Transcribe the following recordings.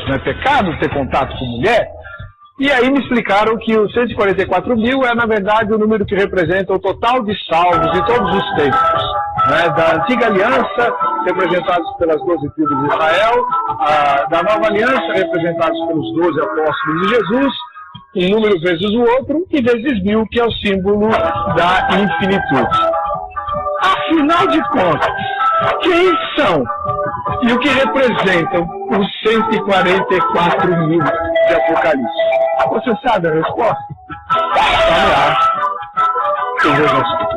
não é pecado ter contato com mulher. E aí me explicaram que os 144 mil é, na verdade, o número que representa o total de salvos de todos os tempos, né? Da antiga aliança, representados pelas 12 tribos de Israel, da nova aliança, representados pelos 12 apóstolos de Jesus, um número vezes o outro, e vezes 1000, que é o símbolo da infinitude. Afinal de contas, quem são e o que representam os 144 mil de Apocalipse? Você sabe a resposta? Vamos lá. Eu vou mostrar.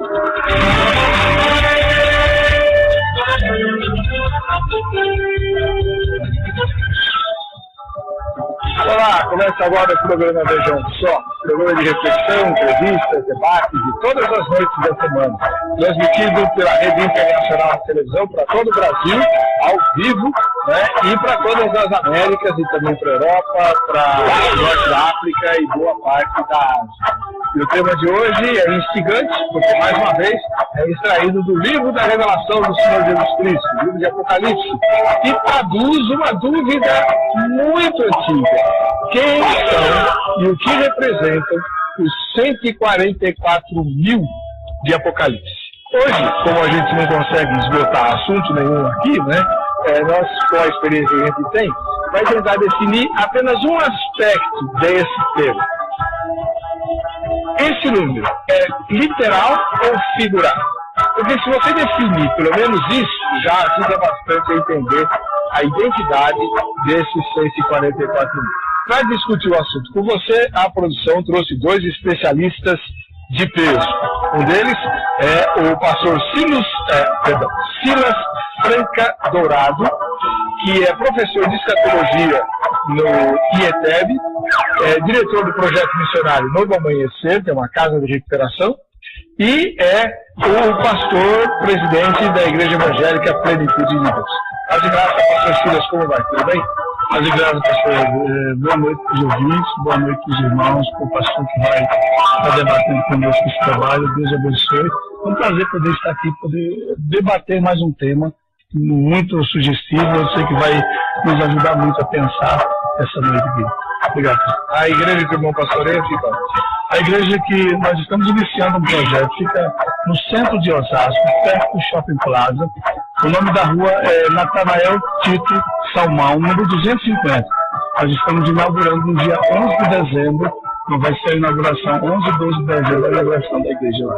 Olá, começa agora o programa Vejam Só, programa de reflexão, entrevistas, debates de todas as noites da semana, transmitido pela Rede Internacional de Televisão para todo o Brasil, ao vivo, né, e para todas as Américas e também para a Europa, para o Norte da África e boa parte da Ásia. E o tema de hoje é instigante, porque mais uma vez é extraído do livro da Revelação do Senhor Jesus Cristo, o livro de Apocalipse, que traduz uma dúvida muito antiga. Quem são e o que representam os 144 mil de Apocalipse? Hoje, como a gente não consegue esgotar assunto nenhum aqui, né? Nós, com a experiência que a gente tem, vai tentar definir apenas um aspecto desse tema. Esse número é literal ou figurado? Porque se você definir pelo menos isso, já ajuda bastante a entender a identidade desses 144 mil. Para discutir o assunto com você, a produção trouxe dois especialistas de peso. Um deles é o pastor Silas Franca Dourado, que é professor de escatologia no IETEB, é diretor do projeto missionário Novo Amanhecer, que é uma casa de recuperação, e é o pastor presidente da Igreja Evangélica Plenitude de Deus. Paz e graça, pastor Silas, como vai? Tudo bem? Paz e graça, pastor. Boa noite para os ouvintes, boa noite para os irmãos, para o pastor que vai estar debatendo conosco esse trabalho. Deus abençoe. É um prazer poder estar aqui, poder debater mais um tema muito sugestivo. Eu sei que vai nos ajudar muito a pensar essa noite aqui. Obrigado. A igreja que o irmão pastoreia fica? A igreja que nós estamos iniciando um projeto fica no centro de Osasco, perto do Shopping Plaza. O nome da rua é Natanael Tito Salmão, número 250. Nós estamos inaugurando no dia 11 de dezembro. Então vai ser a inauguração 11 e 12 de dezembro, a inauguração da igreja lá.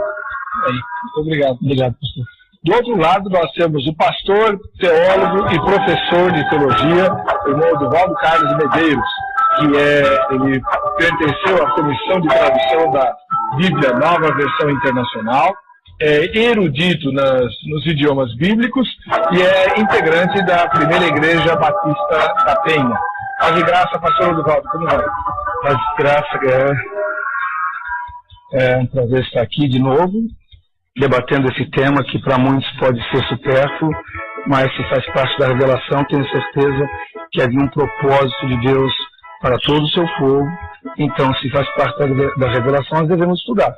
Muito obrigado. Obrigado, pastor. Do outro lado, nós temos o pastor, teólogo e professor de teologia, o irmão Duvaldo Carlos Medeiros, que ele pertenceu à comissão de tradução da Bíblia Nova Versão Internacional, é erudito nos idiomas bíblicos e é integrante da Primeira Igreja Batista da Penha. Paz e graça, pastor Duvaldo, como vai? Paz e graça, é um prazer estar aqui de novo, debatendo esse tema que para muitos pode ser supérfluo, mas se faz parte da revelação, tenho certeza que havia um propósito de Deus para todo o seu povo. Então, se faz parte da revelação, nós devemos estudar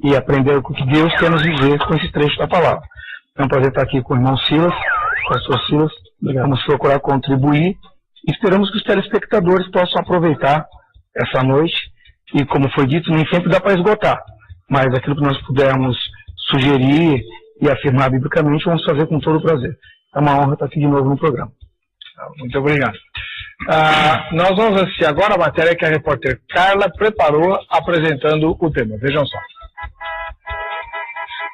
e aprender o que Deus quer nos dizer com esse trecho da palavra. É um prazer estar aqui com o irmão Silas, pastor Silas. Vamos procurar contribuir. Esperamos que os telespectadores possam aproveitar essa noite e, como foi dito, nem sempre dá para esgotar, mas aquilo que nós pudermos sugerir e afirmar biblicamente, vamos fazer com todo o prazer. É uma honra estar aqui de novo no programa. Muito obrigado. Nós vamos assistir agora a matéria que a repórter Carla preparou apresentando o tema. Vejam só.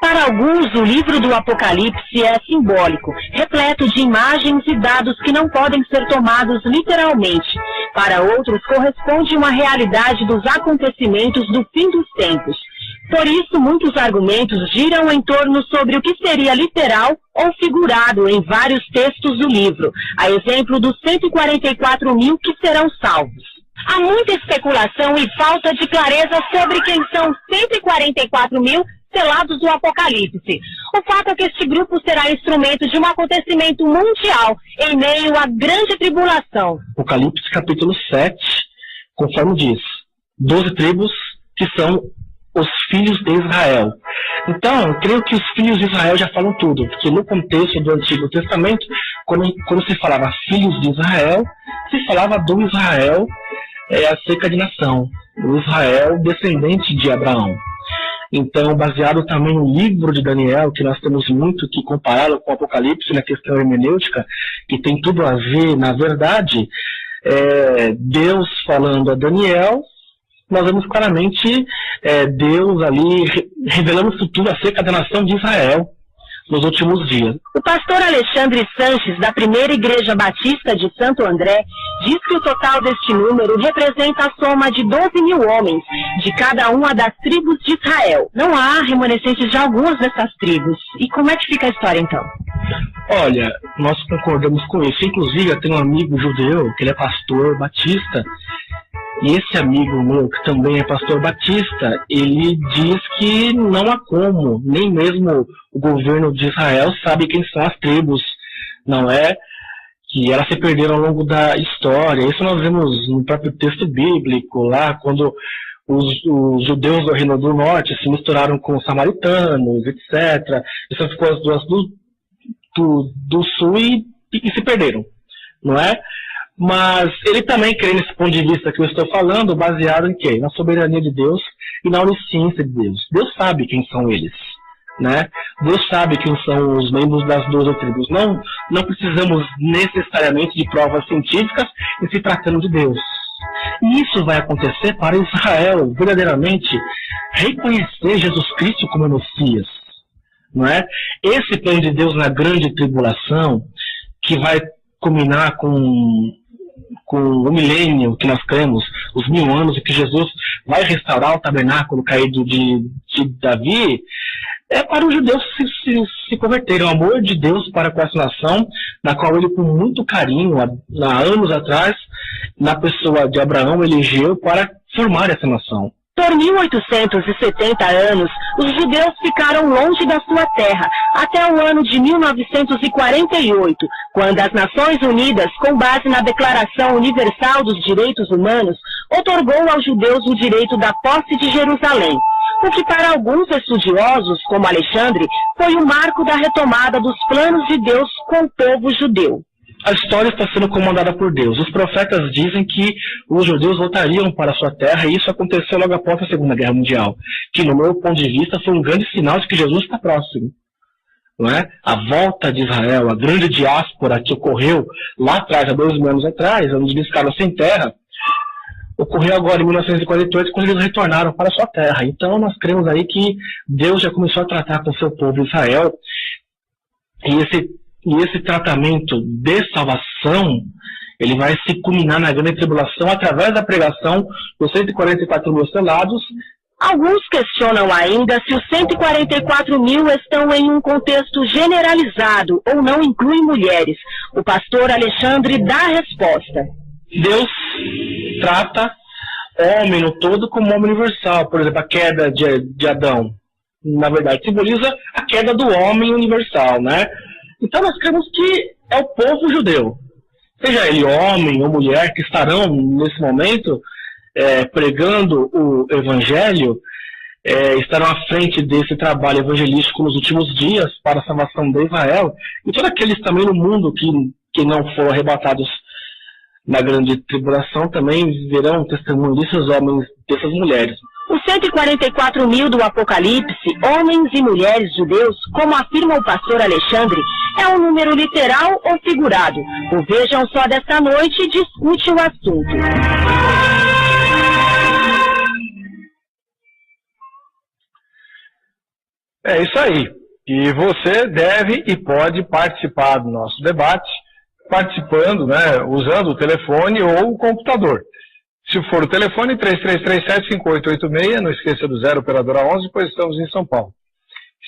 Para alguns, o livro do Apocalipse é simbólico, repleto de imagens e dados que não podem ser tomados literalmente. Para outros, corresponde uma realidade dos acontecimentos do fim dos tempos. Por isso, muitos argumentos giram em torno sobre o que seria literal ou figurado em vários textos do livro, a exemplo dos 144 mil que serão salvos. Há muita especulação e falta de clareza sobre quem são 144 mil selados do Apocalipse. O fato é que este grupo será instrumento de um acontecimento mundial em meio à grande tribulação. Apocalipse capítulo 7, conforme diz, 12 tribos que são os filhos de Israel. Então, eu creio que os filhos de Israel já falam tudo, porque no contexto do Antigo Testamento, quando se falava filhos de Israel, se falava do Israel acerca de nação, do Israel descendente de Abraão. Então, baseado também no livro de Daniel, que nós temos muito que compará-lo com o Apocalipse na questão hermenêutica, que tem tudo a ver, na verdade, Deus falando a Daniel, nós vemos claramente Deus ali revelando o futuro acerca da nação de Israel nos últimos dias. O pastor Alexandre Sanches, da Primeira Igreja Batista de Santo André, diz que o total deste número representa a soma de 12 mil homens, de cada uma das tribos de Israel. Não há remanescentes de algumas dessas tribos. E como é que fica a história, então? Olha, nós concordamos com isso. Inclusive, eu tenho um amigo judeu, que ele é pastor batista, e esse amigo meu, que também é pastor batista, ele diz que não há como, nem mesmo o governo de Israel sabe quem são as tribos, não é? Que elas se perderam ao longo da história. Isso nós vemos no próprio texto bíblico, lá quando os judeus do Reino do Norte se misturaram com os samaritanos, etc. Essas coisas do sul e se perderam, não é? Mas ele também crê nesse ponto de vista que eu estou falando, baseado em quê? Na soberania de Deus e na onisciência de Deus. Deus sabe quem são eles, né? Deus sabe quem são os membros das 12 tribos. Não precisamos necessariamente de provas científicas em se tratando de Deus. E isso vai acontecer para Israel verdadeiramente reconhecer Jesus Cristo como Messias, não é? Esse plano de Deus na grande tribulação, que vai culminar com o milênio que nós cremos, os 1000 anos, e que Jesus vai restaurar o tabernáculo caído de Davi, é para os judeus se converterem. O amor de Deus para com essa nação, na qual ele, com muito carinho, há anos atrás, na pessoa de Abraão, elegeu para formar essa nação. Por 1870 anos, os judeus ficaram longe da sua terra, até o ano de 1948, quando as Nações Unidas, com base na Declaração Universal dos Direitos Humanos, outorgou aos judeus o direito da posse de Jerusalém, o que para alguns estudiosos, como Alexandre, foi o marco da retomada dos planos de Deus com o povo judeu. A história está sendo comandada por Deus. Os profetas dizem que os judeus voltariam para a sua terra, e isso aconteceu logo após a Segunda Guerra Mundial, que, no meu ponto de vista, foi um grande sinal de que Jesus está próximo. Não é? A volta de Israel, a grande diáspora que ocorreu lá atrás, há 2000 anos atrás, onde eles ficaram sem terra, ocorreu agora em 1948, quando eles retornaram para a sua terra. Então, nós cremos aí que Deus já começou a tratar com o seu povo Israel, e esse tratamento de salvação, ele vai se culminar na grande tribulação através da pregação dos 144 mil selados. Alguns questionam ainda se os 144 mil estão em um contexto generalizado ou não incluem mulheres. O pastor Alexandre dá a resposta. Deus trata o homem no todo como homem universal. Por exemplo, a queda de Adão, na verdade, simboliza a queda do homem universal, né? Então nós cremos que é o povo judeu, seja ele homem ou mulher, que estarão nesse momento pregando o evangelho, estarão à frente desse trabalho evangelístico nos últimos dias para a salvação de Israel, e todos aqueles também no mundo que não foram arrebatados na grande tribulação também verão o testemunho desses homens, dessas mulheres. Os 144 mil do Apocalipse, homens e mulheres judeus, como afirma o pastor Alexandre, é um número literal ou figurado? O Vejam Só desta noite discute o assunto. É isso aí. E você deve e pode participar do nosso debate, participando, né, usando o telefone ou o computador. Se for o telefone, 3337-5886, não esqueça do 0 operadora 11, pois estamos em São Paulo.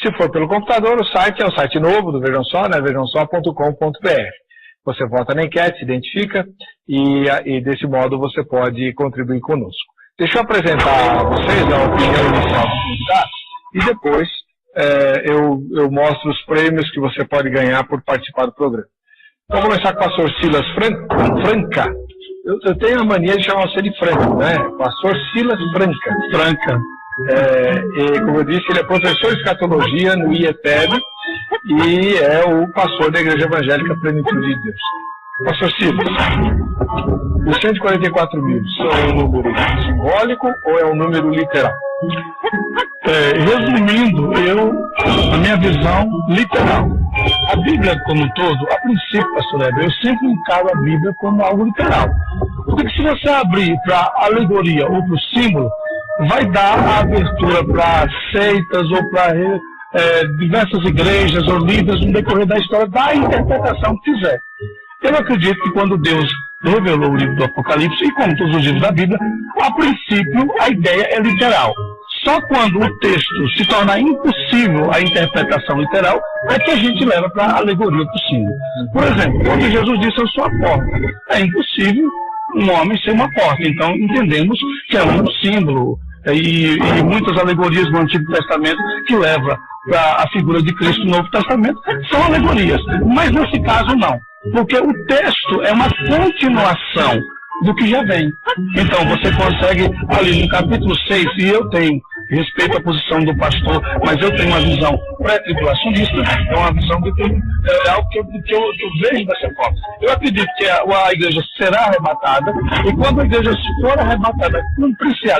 Se for pelo computador, o site é um site novo do Vejam Só, né, vejamsó.com.br. Você vota na enquete, se identifica e desse modo você pode contribuir conosco. Deixa eu apresentar a vocês a opinião inicial dos candidatos e depois eu mostro os prêmios que você pode ganhar por participar do programa. Então, vou começar com o pastor Silas Franca. Eu tenho a mania de chamar você de Franco, né? Pastor Silas Franca. E, como eu disse, ele é professor de escatologia no IETEB e é o pastor da Igreja Evangélica Plenitude de Deus. Pastor Silas, os 144 mil são um número simbólico ou é um número literal? Resumindo, a minha visão literal. A Bíblia como um todo, a princípio, pastor Heber, eu sempre encaro a Bíblia como algo literal. Porque se você abrir para alegoria ou para o símbolo, vai dar a abertura para seitas ou para diversas igrejas ou livros no decorrer da história, da interpretação que quiser. Eu acredito que quando Deus revelou o livro do Apocalipse, e como todos os livros da Bíblia, a princípio a ideia é literal. Só quando o texto se torna impossível a interpretação literal, é que a gente leva para a alegoria possível. Por exemplo, quando Jesus disse: eu sou a porta, é impossível um homem ser uma porta. Então entendemos que é um símbolo. E muitas alegorias do Antigo Testamento que levam para a figura de Cristo no Novo Testamento são alegorias. Mas nesse caso não. Porque o texto é uma continuação do que já vem. Então você consegue, ali no capítulo 6, e eu tenho respeito à posição do pastor, mas eu tenho uma visão pré-tribulacionista, é uma visão que é algo que eu vejo dessa forma. Eu acredito que a igreja será arrebatada, e quando a igreja for arrebatada,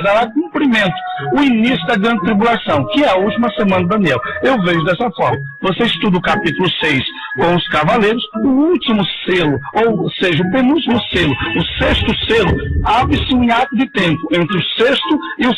dará cumprimento o início da grande tribulação, que é a última semana de Daniel. Eu vejo dessa forma. Você estuda o capítulo 6 com os cavaleiros, o último selo, ou seja, o penúltimo selo, o sexto selo, abre-se um hiato de tempo entre o sexto e o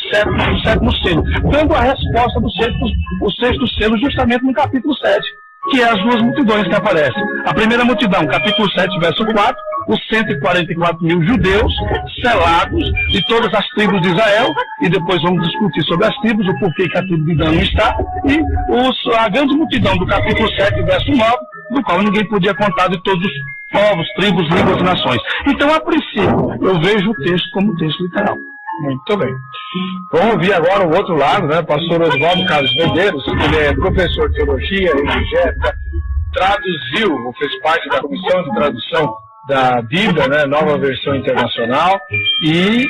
sétimo selo, dando a resposta do sexto selo justamente no capítulo 7, que é as duas multidões que aparecem. A primeira multidão, capítulo 7, verso 4, os 144 mil judeus selados de todas as tribos de Israel, e depois vamos discutir sobre as tribos, o porquê que a tribo de Dan não está, e a grande multidão do capítulo 7, verso 9, do qual ninguém podia contar, de todos os povos, tribos, línguas e nações. Então, a princípio, eu vejo o texto como texto literal. Muito bem. Vamos ouvir agora o outro lado, né? Pastor Oswaldo Carlos Medeiros, ele é professor de teologia, exegeta, traduziu, ou fez parte da comissão de tradução da Bíblia, né? Nova Versão Internacional, e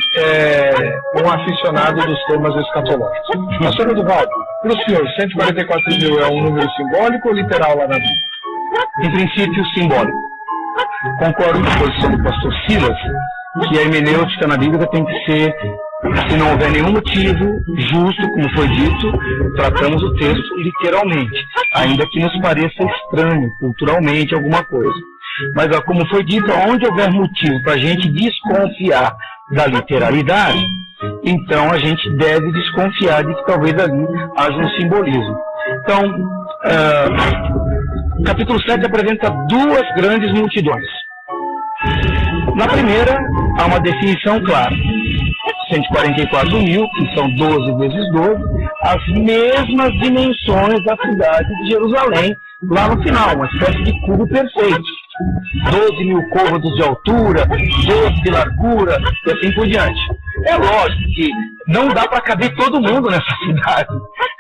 um aficionado dos temas escatológicos. Pastor Oswaldo, para o senhor, 144 mil é um número simbólico ou literal lá na Bíblia? Em princípio, simbólico. Concordo com a posição do pastor Silas, que a hermenêutica na Bíblia tem que ser, se não houver nenhum motivo justo, como foi dito, tratamos o texto literalmente, ainda que nos pareça estranho, culturalmente, alguma coisa. Mas, como foi dito, onde houver motivo para a gente desconfiar da literalidade, então a gente deve desconfiar de que talvez ali haja um simbolismo. Então, capítulo 7 apresenta duas grandes multidões. Na primeira, há uma definição clara. 144 mil, que são 12 vezes 12, as mesmas dimensões da cidade de Jerusalém, lá no final, uma espécie de cubo perfeito. 12 mil côvados de altura, 12 de largura, e assim por diante. É lógico que não dá para caber todo mundo nessa cidade,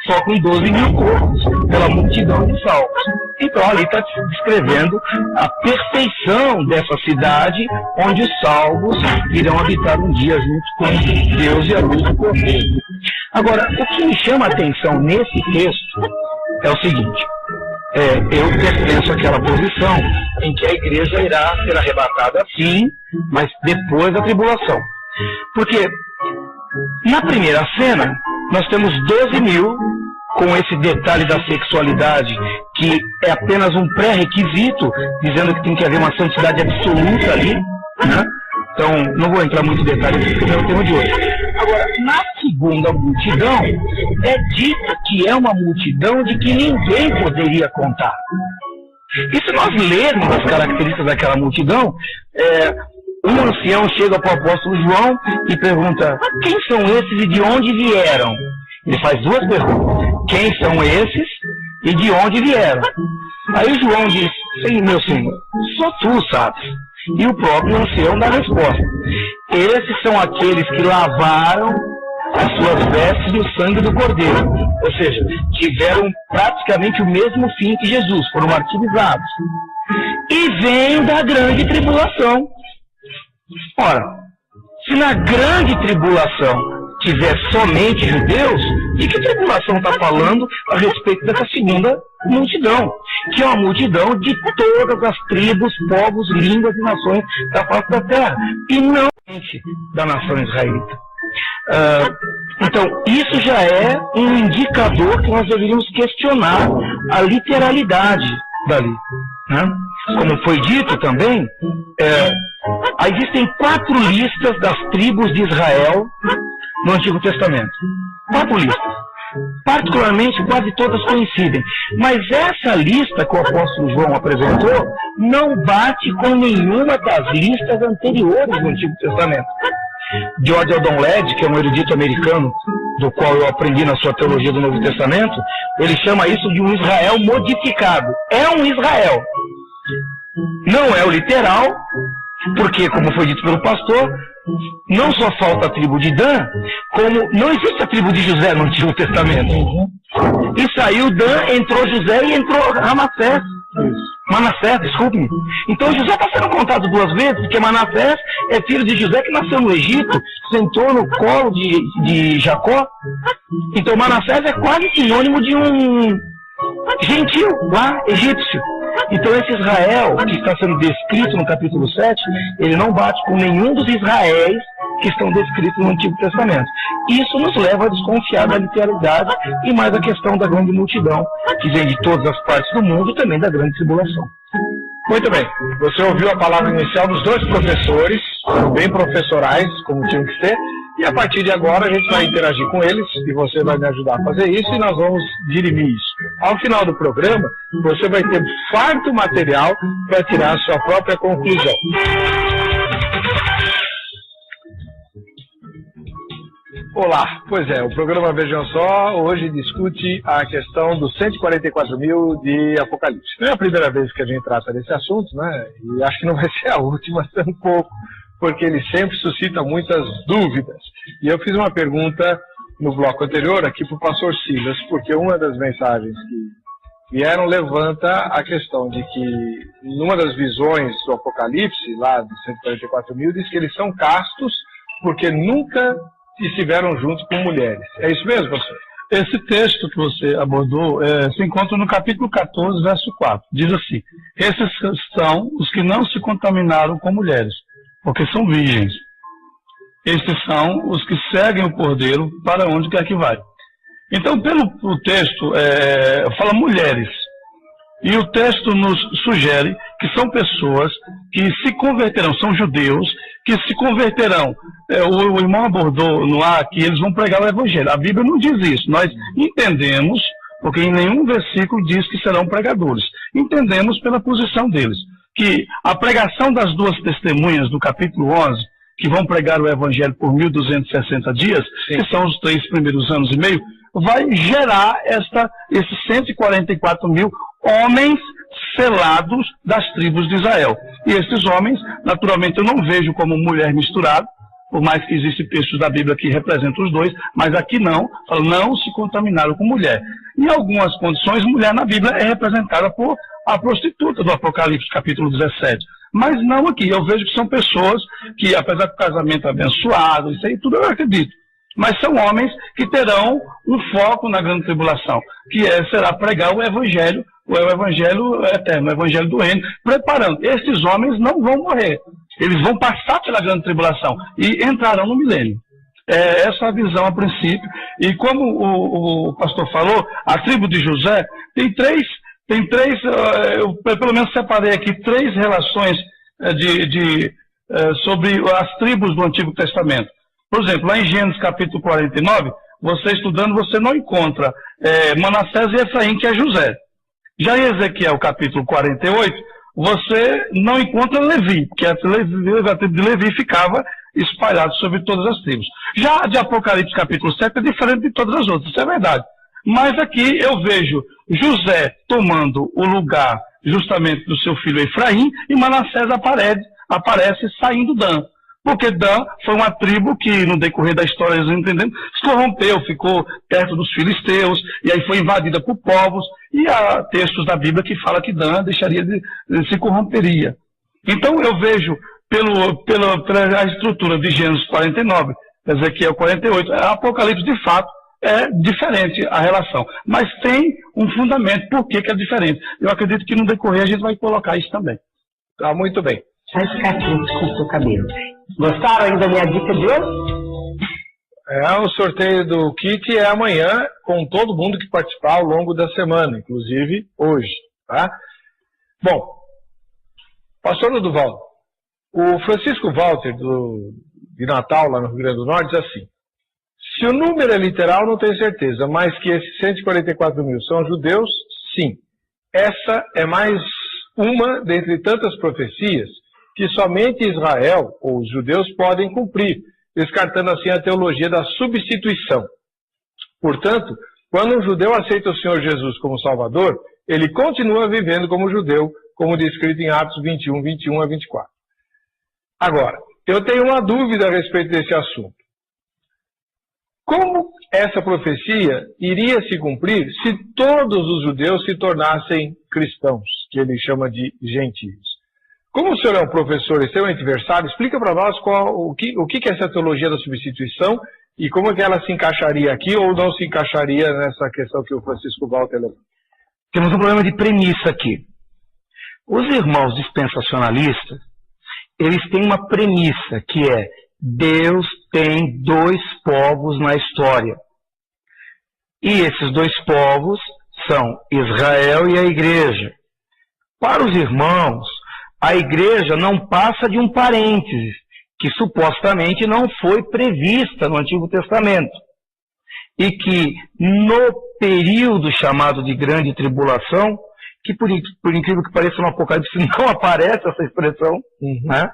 só com 12 mil côvados, pela multidão de salvos. Então ali está descrevendo a perfeição dessa cidade, onde os salvos irão habitar um dia junto com Deus e a luz do Cordeiro. Agora, o que me chama a atenção nesse texto é o seguinte: eu pertenço àquela posição em que a igreja irá ser arrebatada sim, mas depois da tribulação. Porque na primeira cena nós temos 12 mil, com esse detalhe da sexualidade, que é apenas um pré-requisito, dizendo que tem que haver uma santidade absoluta ali, né? Então, não vou entrar muito em detalhes, porque é o tema de hoje. Agora, na segunda multidão, é dito que é uma multidão de que ninguém poderia contar. E se nós lermos as características daquela multidão, um ancião chega para o apóstolo João e pergunta: quem são esses e de onde vieram? Ele faz duas perguntas: quem são esses e de onde vieram? Aí João diz: sim, meu senhor, só tu sabes. E o próprio ancião dá a resposta: esses são aqueles que lavaram as suas vestes do sangue do Cordeiro. Ou seja, tiveram praticamente o mesmo fim que Jesus, foram martirizados. E vem da grande tribulação. Ora, se na grande tribulação tiver somente judeus, De que tribulação está falando a respeito dessa segunda multidão? Que é uma multidão de todas as tribos, povos, línguas e nações da face da terra. E não da nação israelita. Então, isso já é um indicador que nós deveríamos questionar a literalidade dali. Né? Como foi dito também, existem 4 listas das tribos de Israel no Antigo Testamento. 4 listas. Particularmente, quase todas coincidem. Mas essa lista que o apóstolo João apresentou não bate com nenhuma das listas anteriores do Antigo Testamento. George Eldon Ladd, que é um erudito americano, do qual eu aprendi na sua teologia do Novo Testamento, ele chama isso de um Israel modificado. É um Israel. Não é o literal, porque, como foi dito pelo pastor, não só falta a tribo de Dan, como não existe a tribo de José no Antigo Testamento. E saiu Dan, entrou José e entrou Manassés, desculpe-me. Então José está sendo contado 2 vezes, porque Manassés é filho de José que nasceu no Egito, sentou no colo de Jacó. Então Manassés é quase sinônimo de um gentil lá, egípcio. Então esse Israel que está sendo descrito no capítulo 7, ele não bate com nenhum dos Israéis que estão descritos no Antigo Testamento. Isso nos leva a desconfiar da literalidade e mais a questão da grande multidão, que vem de todas as partes do mundo e também da grande tribulação. Muito bem, você ouviu a palavra inicial dos 2 professores, bem professorais, como tinham que ser, e a partir de agora a gente vai interagir com eles, e você vai me ajudar a fazer isso, e nós vamos dirimir isso. Ao final do programa, você vai ter farto material para tirar a sua própria conclusão. Olá, pois é, o programa Vejam Só hoje discute a questão dos 144.000 de Apocalipse. Não é a primeira vez que a gente trata desse assunto, né? E acho que não vai ser a última tampouco, porque ele sempre suscita muitas dúvidas. E eu fiz uma pergunta no bloco anterior aqui para o pastor Silas, porque uma das mensagens que vieram levanta a questão de que, numa das visões do Apocalipse, lá dos 144.000, diz que eles são castos porque nunca estiveram juntos com mulheres. É isso mesmo, pastor? Esse texto que você abordou se encontra no capítulo 14, verso 4. Diz assim: esses são os que não se contaminaram com mulheres, porque são virgens. Estes são os que seguem o Cordeiro para onde quer que vai. Então, pelo texto, fala mulheres. E o texto nos sugere que são pessoas que se converterão, são judeus, que se converterão. O irmão abordou no ar que eles vão pregar o Evangelho. A Bíblia não diz isso. Nós entendemos, porque em nenhum versículo diz que serão pregadores. Entendemos pela posição deles, que a pregação das 2 testemunhas do capítulo 11, que vão pregar o Evangelho por 1.260 dias, sim, que são os 3 primeiros anos e meio, vai gerar esses 144.000 homens selados das tribos de Israel. E esses homens, naturalmente, eu não vejo como mulher misturada, por mais que existem textos da Bíblia que representam os 2, mas aqui não se contaminaram com mulher. Em algumas condições, mulher na Bíblia é representada por a prostituta do Apocalipse, capítulo 17. Mas não aqui. Eu vejo que são pessoas que, apesar do casamento abençoado, isso aí tudo eu acredito, mas são homens que terão um foco na grande tribulação, que será pregar o Evangelho eterno, o Evangelho do Reino, preparando. Esses homens não vão morrer. Eles vão passar pela grande tribulação e entrarão no milênio. Essa é a visão a princípio. E como o pastor falou, a tribo de José tem três, eu pelo menos separei aqui 3 relações sobre as tribos do Antigo Testamento. Por exemplo, lá em Gênesis capítulo 49, você estudando, você não encontra Manassés e Efraim, que é José. Já em Ezequiel capítulo 48, você não encontra Levi, porque a tribo de Levi ficava espalhada sobre todas as tribos. Já de Apocalipse capítulo 7 é diferente de todas as outras, isso é verdade. Mas aqui eu vejo José tomando o lugar justamente do seu filho Efraim, e Manassés aparece saindo Dan. Porque Dan foi uma tribo que, no decorrer da história, eles entendendo, se corrompeu, ficou perto dos filisteus, e aí foi invadida por povos, e há textos da Bíblia que falam que Dan se corromperia. Então eu vejo, pela estrutura de Gênesis 49, Ezequiel 48, Apocalipse de fato é diferente a relação. Mas tem um fundamento. Por que é diferente? Eu acredito que no decorrer a gente vai colocar isso também. Tá, muito bem. Vai ficar quente com o seu cabelo. Gostaram aí da minha dica de hoje? O sorteio do kit é amanhã, com todo mundo que participar ao longo da semana, inclusive hoje, tá? Bom, pastor Duval, o Francisco Walter, de Natal, lá no Rio Grande do Norte, diz assim: se o número é literal, não tenho certeza, mas que esses 144 mil são judeus, sim. Essa é mais uma dentre tantas profecias que somente Israel, ou os judeus, podem cumprir, descartando assim a teologia da substituição. Portanto, quando um judeu aceita o Senhor Jesus como Salvador, ele continua vivendo como judeu, como descrito em Atos 21, 21 a 24. Agora, eu tenho uma dúvida a respeito desse assunto. Como essa profecia iria se cumprir se todos os judeus se tornassem cristãos, que ele chama de gentios? Como o senhor é um professor extremamente versátil, explica para nós o que é essa teologia da substituição e como é que ela se encaixaria aqui ou não se encaixaria nessa questão que o Francisco Walter levou. Temos um problema de premissa aqui. Os irmãos dispensacionalistas, eles têm uma premissa que é: Deus tem dois povos na história. E esses dois povos são Israel e a igreja. Para os irmãos, a igreja não passa de um parênteses, que supostamente não foi prevista no Antigo Testamento. E que no período chamado de Grande Tribulação, que por incrível que pareça no Apocalipse não aparece essa expressão, né?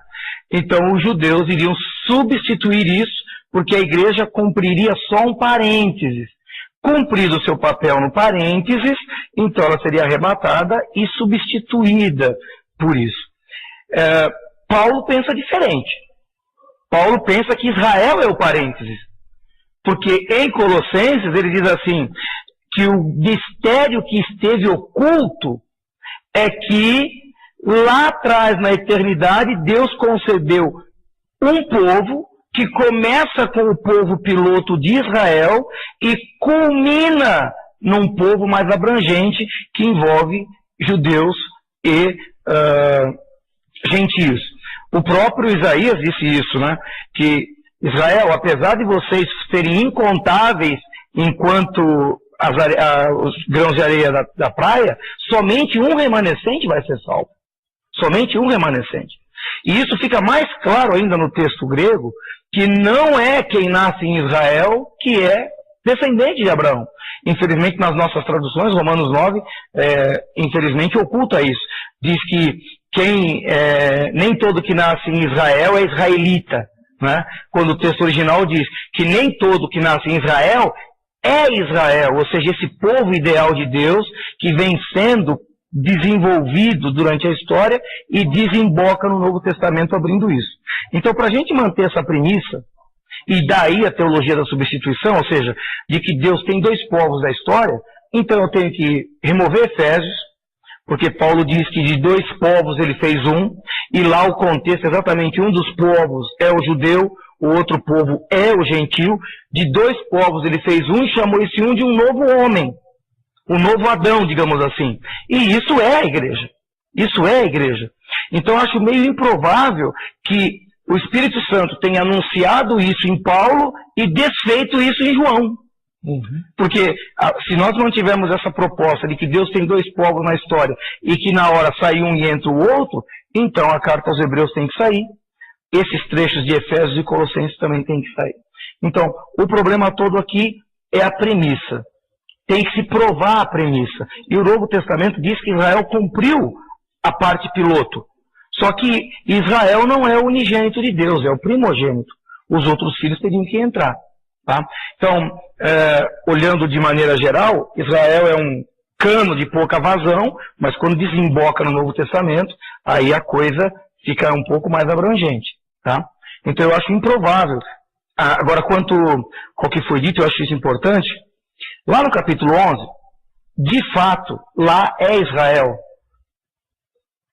Então os judeus iriam substituir isso, porque a igreja cumpriria só um parênteses. Cumprido o seu papel no parênteses, então ela seria arrebatada e substituída por isso. Paulo pensa diferente. Paulo pensa que Israel é o parênteses. Porque em Colossenses ele diz assim, que o mistério que esteve oculto é que lá atrás, na eternidade, Deus concebeu um povo que começa com o povo piloto de Israel e culmina num povo mais abrangente que envolve judeus e gentios. O próprio Isaías disse isso, né? Que Israel, apesar de vocês serem incontáveis enquanto os grãos de areia da praia, somente um remanescente vai ser salvo. Somente um remanescente. E isso fica mais claro ainda no texto grego, que não é quem nasce em Israel que é descendente de Abraão. Infelizmente, nas nossas traduções, Romanos 9, infelizmente, oculta isso. Diz que nem todo que nasce em Israel é israelita, né? Quando o texto original diz que nem todo que nasce em Israel é Israel, ou seja, esse povo ideal de Deus que vem sendo desenvolvido durante a história e desemboca no Novo Testamento abrindo isso. Então, para a gente manter essa premissa, e daí a teologia da substituição, ou seja, de que Deus tem dois povos da história, então eu tenho que remover Efésios, porque Paulo diz que de dois povos ele fez um, e lá o contexto é exatamente um dos povos é o judeu, o outro povo é o gentio. De dois povos ele fez um e chamou esse um de um novo homem, um novo Adão, digamos assim. E isso é a igreja. Isso é a igreja. Então eu acho meio improvável que o Espírito Santo tenha anunciado isso em Paulo e desfeito isso em João. Porque se nós não tivermos essa proposta de que Deus tem dois povos na história e que na hora sai um e entra o outro, então a carta aos Hebreus tem que sair. Esses trechos de Efésios e Colossenses também tem que sair. Então, o problema todo aqui é a premissa. Tem que se provar a premissa. E o Novo Testamento diz que Israel cumpriu a parte piloto. Só que Israel não é o unigênito de Deus, é o primogênito. Os outros filhos teriam que entrar. Tá? Então, olhando de maneira geral, Israel é um cano de pouca vazão, mas quando desemboca no Novo Testamento, aí a coisa fica um pouco mais abrangente. Tá? Então eu acho improvável. Agora, quanto ao que foi dito, eu acho isso importante. Lá no capítulo 11, de fato, lá é Israel.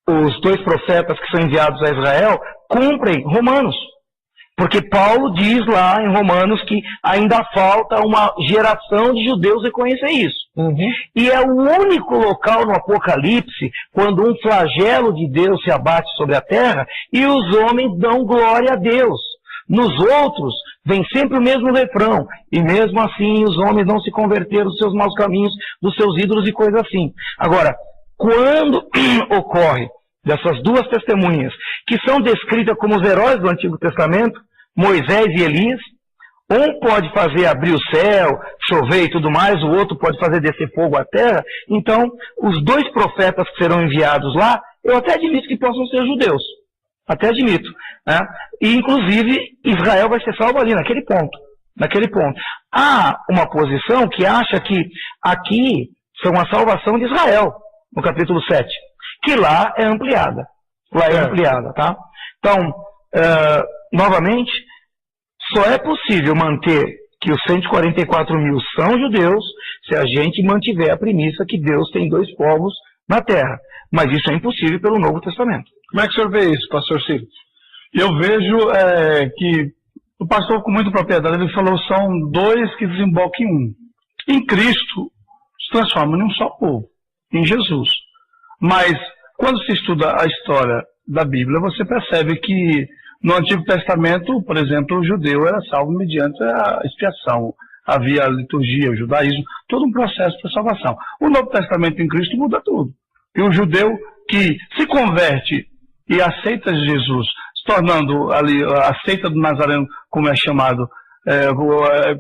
Os dois profetas que são enviados a Israel cumprem Romanos. Porque Paulo diz lá em Romanos que ainda falta uma geração de judeus reconhecer isso. E é o único local no Apocalipse quando um flagelo de Deus se abate sobre a terra e os homens dão glória a Deus. Nos outros, vem sempre o mesmo refrão. E mesmo assim, os homens não se converteram dos seus maus caminhos, dos seus ídolos e coisa assim. Agora, quando ocorre dessas duas testemunhas, que são descritas como os heróis do Antigo Testamento, Moisés e Elias, um pode fazer abrir o céu, chover e tudo mais, o outro pode fazer descer fogo à terra. Então, os dois profetas que serão enviados lá, eu até admito que possam ser judeus. Até admito. Né? E, inclusive, Israel vai ser salvo ali, naquele ponto. Há uma posição que acha que aqui são a salvação de Israel, no capítulo 7, que lá é ampliada. Tá? Então, novamente, só é possível manter que os 144 mil são judeus se a gente mantiver a premissa que Deus tem dois povos na terra. Mas isso é impossível pelo Novo Testamento. Como é que o senhor vê isso, pastor Ciro? Eu vejo que o pastor, com muita propriedade, ele falou são dois que desembocam em um. Em Cristo, se transforma em um só povo, em Jesus. Mas, quando se estuda a história da Bíblia, você percebe que no Antigo Testamento, por exemplo, o judeu era salvo mediante a expiação. Havia a liturgia, o judaísmo, todo um processo para salvação. O Novo Testamento em Cristo muda tudo. E o judeu que se converte e aceita Jesus, se tornando ali a seita do Nazareno, como é chamado,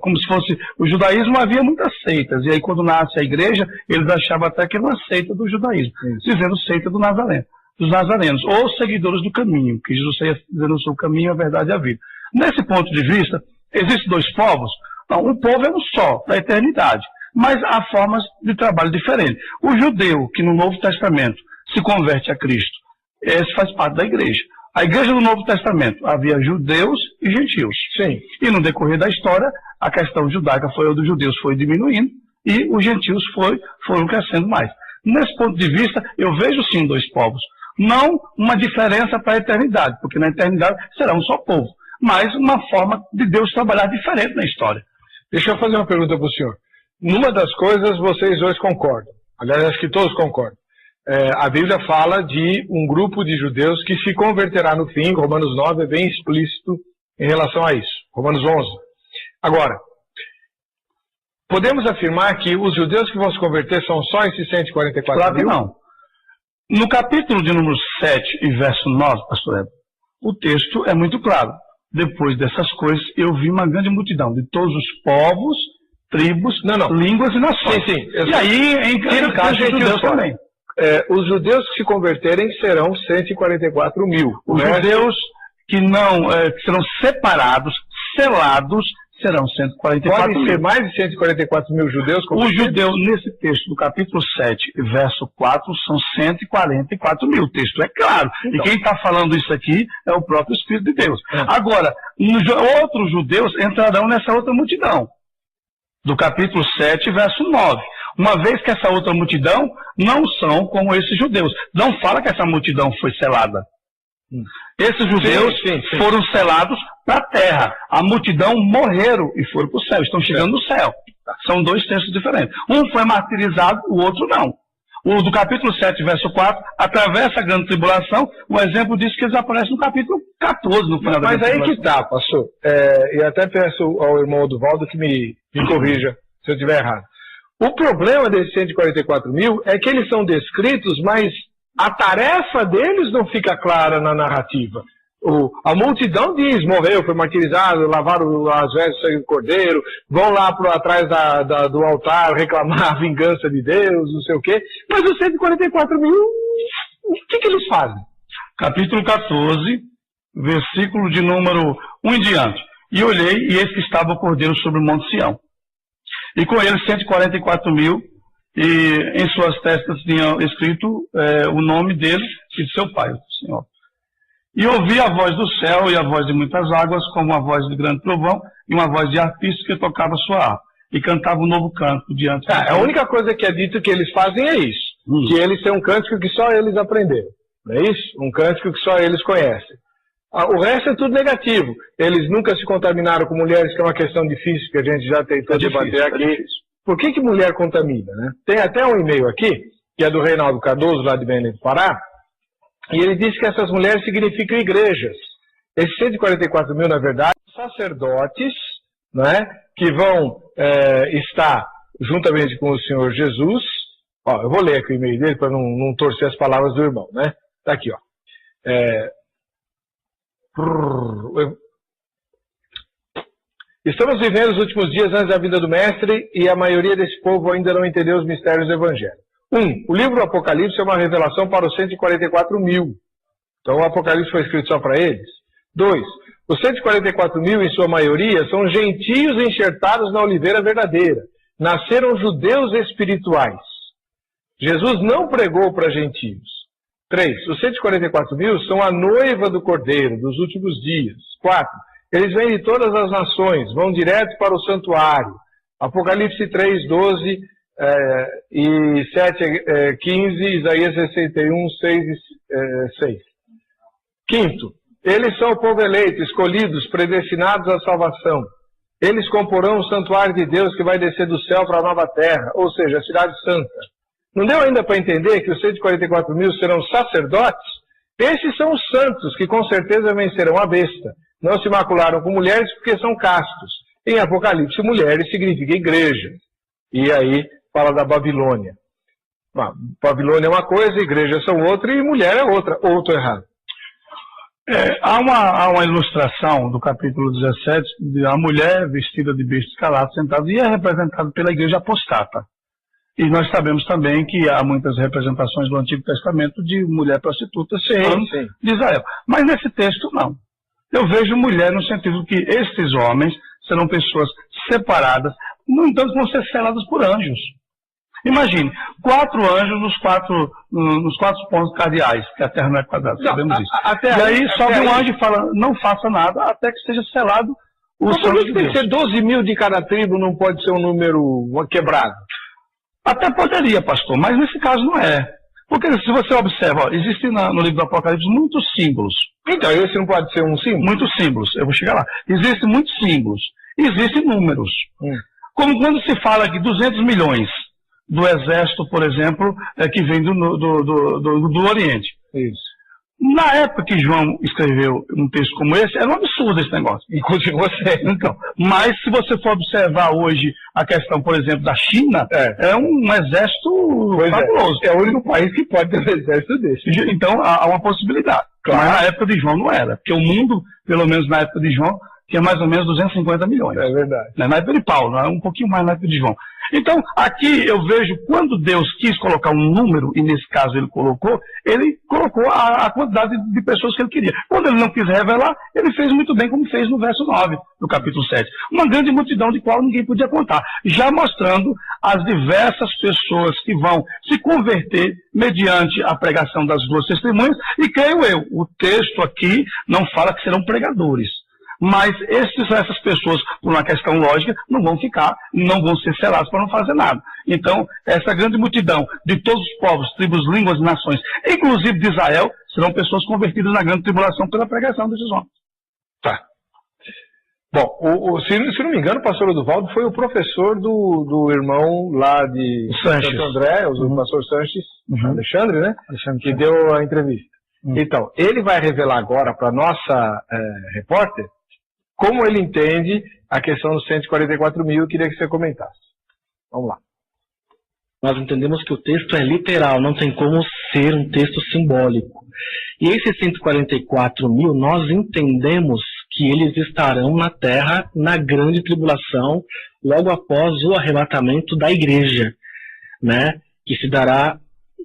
como se fosse o judaísmo, havia muitas seitas. E aí, quando nasce a igreja, eles achavam até que era uma seita do judaísmo, dizendo seita do Nazareno, dos nazarenos, ou seguidores do caminho, que Jesus ia dizendo o caminho, a verdade e a vida. Nesse ponto de vista, existem dois povos. Não, um povo é um só, da eternidade, mas há formas de trabalho diferentes. O judeu, que no Novo Testamento se converte a Cristo, esse faz parte da igreja. A igreja do Novo Testamento havia judeus e gentios. Sim. E no decorrer da história, a questão judaica dos judeus foi diminuindo e os gentios foram crescendo mais. Nesse ponto de vista, eu vejo sim dois povos. Não uma diferença para a eternidade, porque na eternidade será um só povo, mas uma forma de Deus trabalhar diferente na história. Deixa eu fazer uma pergunta para o senhor. Numa das coisas vocês dois concordam. Aliás, acho que todos concordam. A Bíblia fala de um grupo de judeus que se converterá no fim. Romanos 9 é bem explícito em relação a isso. Romanos 11. Agora, podemos afirmar que os judeus que vão se converter são só esses 144 claro mil? Que não. No capítulo de número 7 e verso 9, pastor Ebo, o texto é muito claro. Depois dessas coisas, eu vi uma grande multidão de todos os povos, tribos, línguas e nações. Sim. E aí, encaixa os judeus também. Os judeus que se converterem serão 144 mil. Os judeus que serão separados, selados, serão 144 mil. Podem ser mais de 144 mil judeus? Os judeus, nesse texto do capítulo 7, verso 4, são 144 mil. O texto é claro. Então. E quem está falando isso aqui é o próprio Espírito de Deus. Agora, outros judeus entrarão nessa outra multidão. Do capítulo 7, verso 9. Uma vez que essa outra multidão não são como esses judeus. Não fala que essa multidão foi selada. Esses judeus foram selados para a terra. A multidão morreram e foram para o céu. Estão chegando no céu. São dois textos diferentes. Um foi martirizado, o outro não. O do capítulo 7, verso 4, atravessa a grande tribulação. O exemplo disso que eles aparecem no capítulo 14, no final da Mas aí que está, pastor. E até peço ao irmão Oduvaldo que me corrija se eu estiver errado. O problema desses 144 mil é que eles são descritos, mas a tarefa deles não fica clara na narrativa. A multidão diz, morreu, foi martirizado, lavaram as vestes do sangue do cordeiro, vão lá atrás do altar reclamar a vingança de Deus, não sei o quê. Mas os 144 mil, o que eles fazem? Capítulo 14, versículo de número 1 em diante. E olhei, e eis que estava o cordeiro sobre o monte Sião. E com ele 144 mil, e em suas testas tinham escrito o nome dele e de seu pai, o Senhor. E ouvi a voz do céu e a voz de muitas águas, como a voz de grande trovão, e uma voz de arpista que tocava sua harpa, e cantava um novo canto diante de A única coisa que é dito que eles fazem é isso, que eles têm um cântico que só eles aprenderam, não é isso? Um cântico que só eles conhecem. O resto é tudo negativo. Eles nunca se contaminaram com mulheres, que é uma questão difícil, que a gente já tentou debater aqui. Por que mulher contamina, né? Tem até um e-mail aqui, que é do Reinaldo Cardoso, lá de Belém do Pará, e ele diz que essas mulheres significam igrejas. Esses 144 mil, na verdade, são sacerdotes, né, que vão estar juntamente com o Senhor Jesus. Ó, eu vou ler aqui o e-mail dele para não torcer as palavras do irmão, né? Tá aqui, ó. Estamos vivendo os últimos dias antes da vinda do Mestre e a maioria desse povo ainda não entendeu os mistérios do Evangelho. O livro do Apocalipse é uma revelação para os 144 mil. Então o Apocalipse foi escrito só para eles. 2. Os 144 mil, em sua maioria, são gentios enxertados na oliveira verdadeira. Nasceram judeus espirituais. Jesus não pregou para gentios. 3. Os 144 mil são a noiva do Cordeiro dos últimos dias. 4. Eles vêm de todas as nações, vão direto para o santuário. Apocalipse 3, 12 e 7, 15, Isaías 61, 6 e 6. 5. Eles são o povo eleito, escolhidos, predestinados à salvação. Eles comporão o santuário de Deus que vai descer do céu para a nova terra, ou seja, a cidade santa. Não deu ainda para entender que os 144 mil serão sacerdotes? Esses são os santos que com certeza vencerão a besta. Não se macularam com mulheres porque são castos. Em Apocalipse, mulheres significa igreja. E aí fala da Babilônia. Babilônia é uma coisa, igreja são outra e mulher é outra. Ou estou errado? Há uma ilustração do capítulo 17 de a mulher vestida de besta escalada sentada e é representada pela igreja apostata. E nós sabemos também que há muitas representações do Antigo Testamento de mulher prostituta falando de Israel. Mas nesse texto não. Eu vejo mulher no sentido que esses homens serão pessoas separadas, no entanto vão ser seladas por anjos. Imagine, 4 anjos nos quatro pontos cardeais, que a terra não é quadrada, sabemos isso. E aí sobe um anjo e fala, não faça nada até que seja selado o sangue de Deus. Tem que ser 12 mil de cada tribo, não pode ser um número quebrado? Até poderia, pastor, mas nesse caso não é. Porque se você observa, existem no livro do Apocalipse muitos símbolos. Então, esse não pode ser um símbolo? Muitos símbolos, eu vou chegar lá. Existem muitos símbolos, existem números. Como quando se fala de 200 milhões do exército, por exemplo, que vem do Oriente. Isso. Na época que João escreveu um texto como esse, era um absurdo esse negócio. E continua sendo. Então, mas se você for observar hoje a questão, por exemplo, da China, é um exército fabuloso. É o único país que pode ter um exército desse. Então, há uma possibilidade. Claro. Mas na época de João não era. Porque o mundo, pelo menos na época de João, tinha mais ou menos 250 milhões. É verdade. Na época de Paulo, um pouquinho mais na época de João. Então, aqui eu vejo, quando Deus quis colocar um número, e nesse caso ele colocou a quantidade de pessoas que ele queria. Quando ele não quis revelar, ele fez muito bem, como fez no verso 9 do capítulo 7. Uma grande multidão de qual ninguém podia contar, já mostrando as diversas pessoas que vão se converter mediante a pregação das 2 testemunhas, e creio eu, o texto aqui não fala que serão pregadores. Mas essas pessoas, por uma questão lógica, não vão ser seladas para não fazer nada. Então, essa grande multidão de todos os povos, tribos, línguas e nações, inclusive de Israel, serão pessoas convertidas na grande tribulação pela pregação desses homens. Tá. Bom, se não me engano, o pastor Oduvaldo foi o professor do irmão lá de Santo André, o pastor Sanches, Alexandre, né? Que deu a entrevista. Então, ele vai revelar agora para a nossa repórter como ele entende a questão dos 144 mil. Eu queria que você comentasse. Vamos lá. Nós entendemos que o texto é literal, não tem como ser um texto simbólico. E esses 144 mil, nós entendemos que eles estarão na terra na grande tribulação, logo após o arrebatamento da igreja, né? Que se dará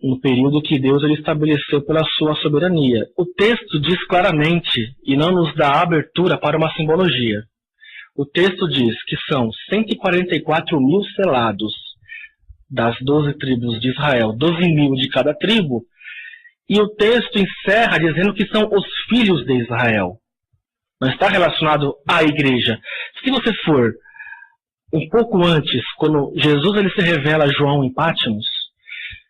no período que Deus ele estabeleceu pela sua soberania. O texto diz claramente, e não nos dá abertura para uma simbologia. O texto diz que são 144 mil selados das 12 tribos de Israel, 12 mil de cada tribo, e o texto encerra dizendo que são os filhos de Israel. Não está relacionado à igreja. Se você for um pouco antes, quando Jesus ele se revela a João em Pátimos,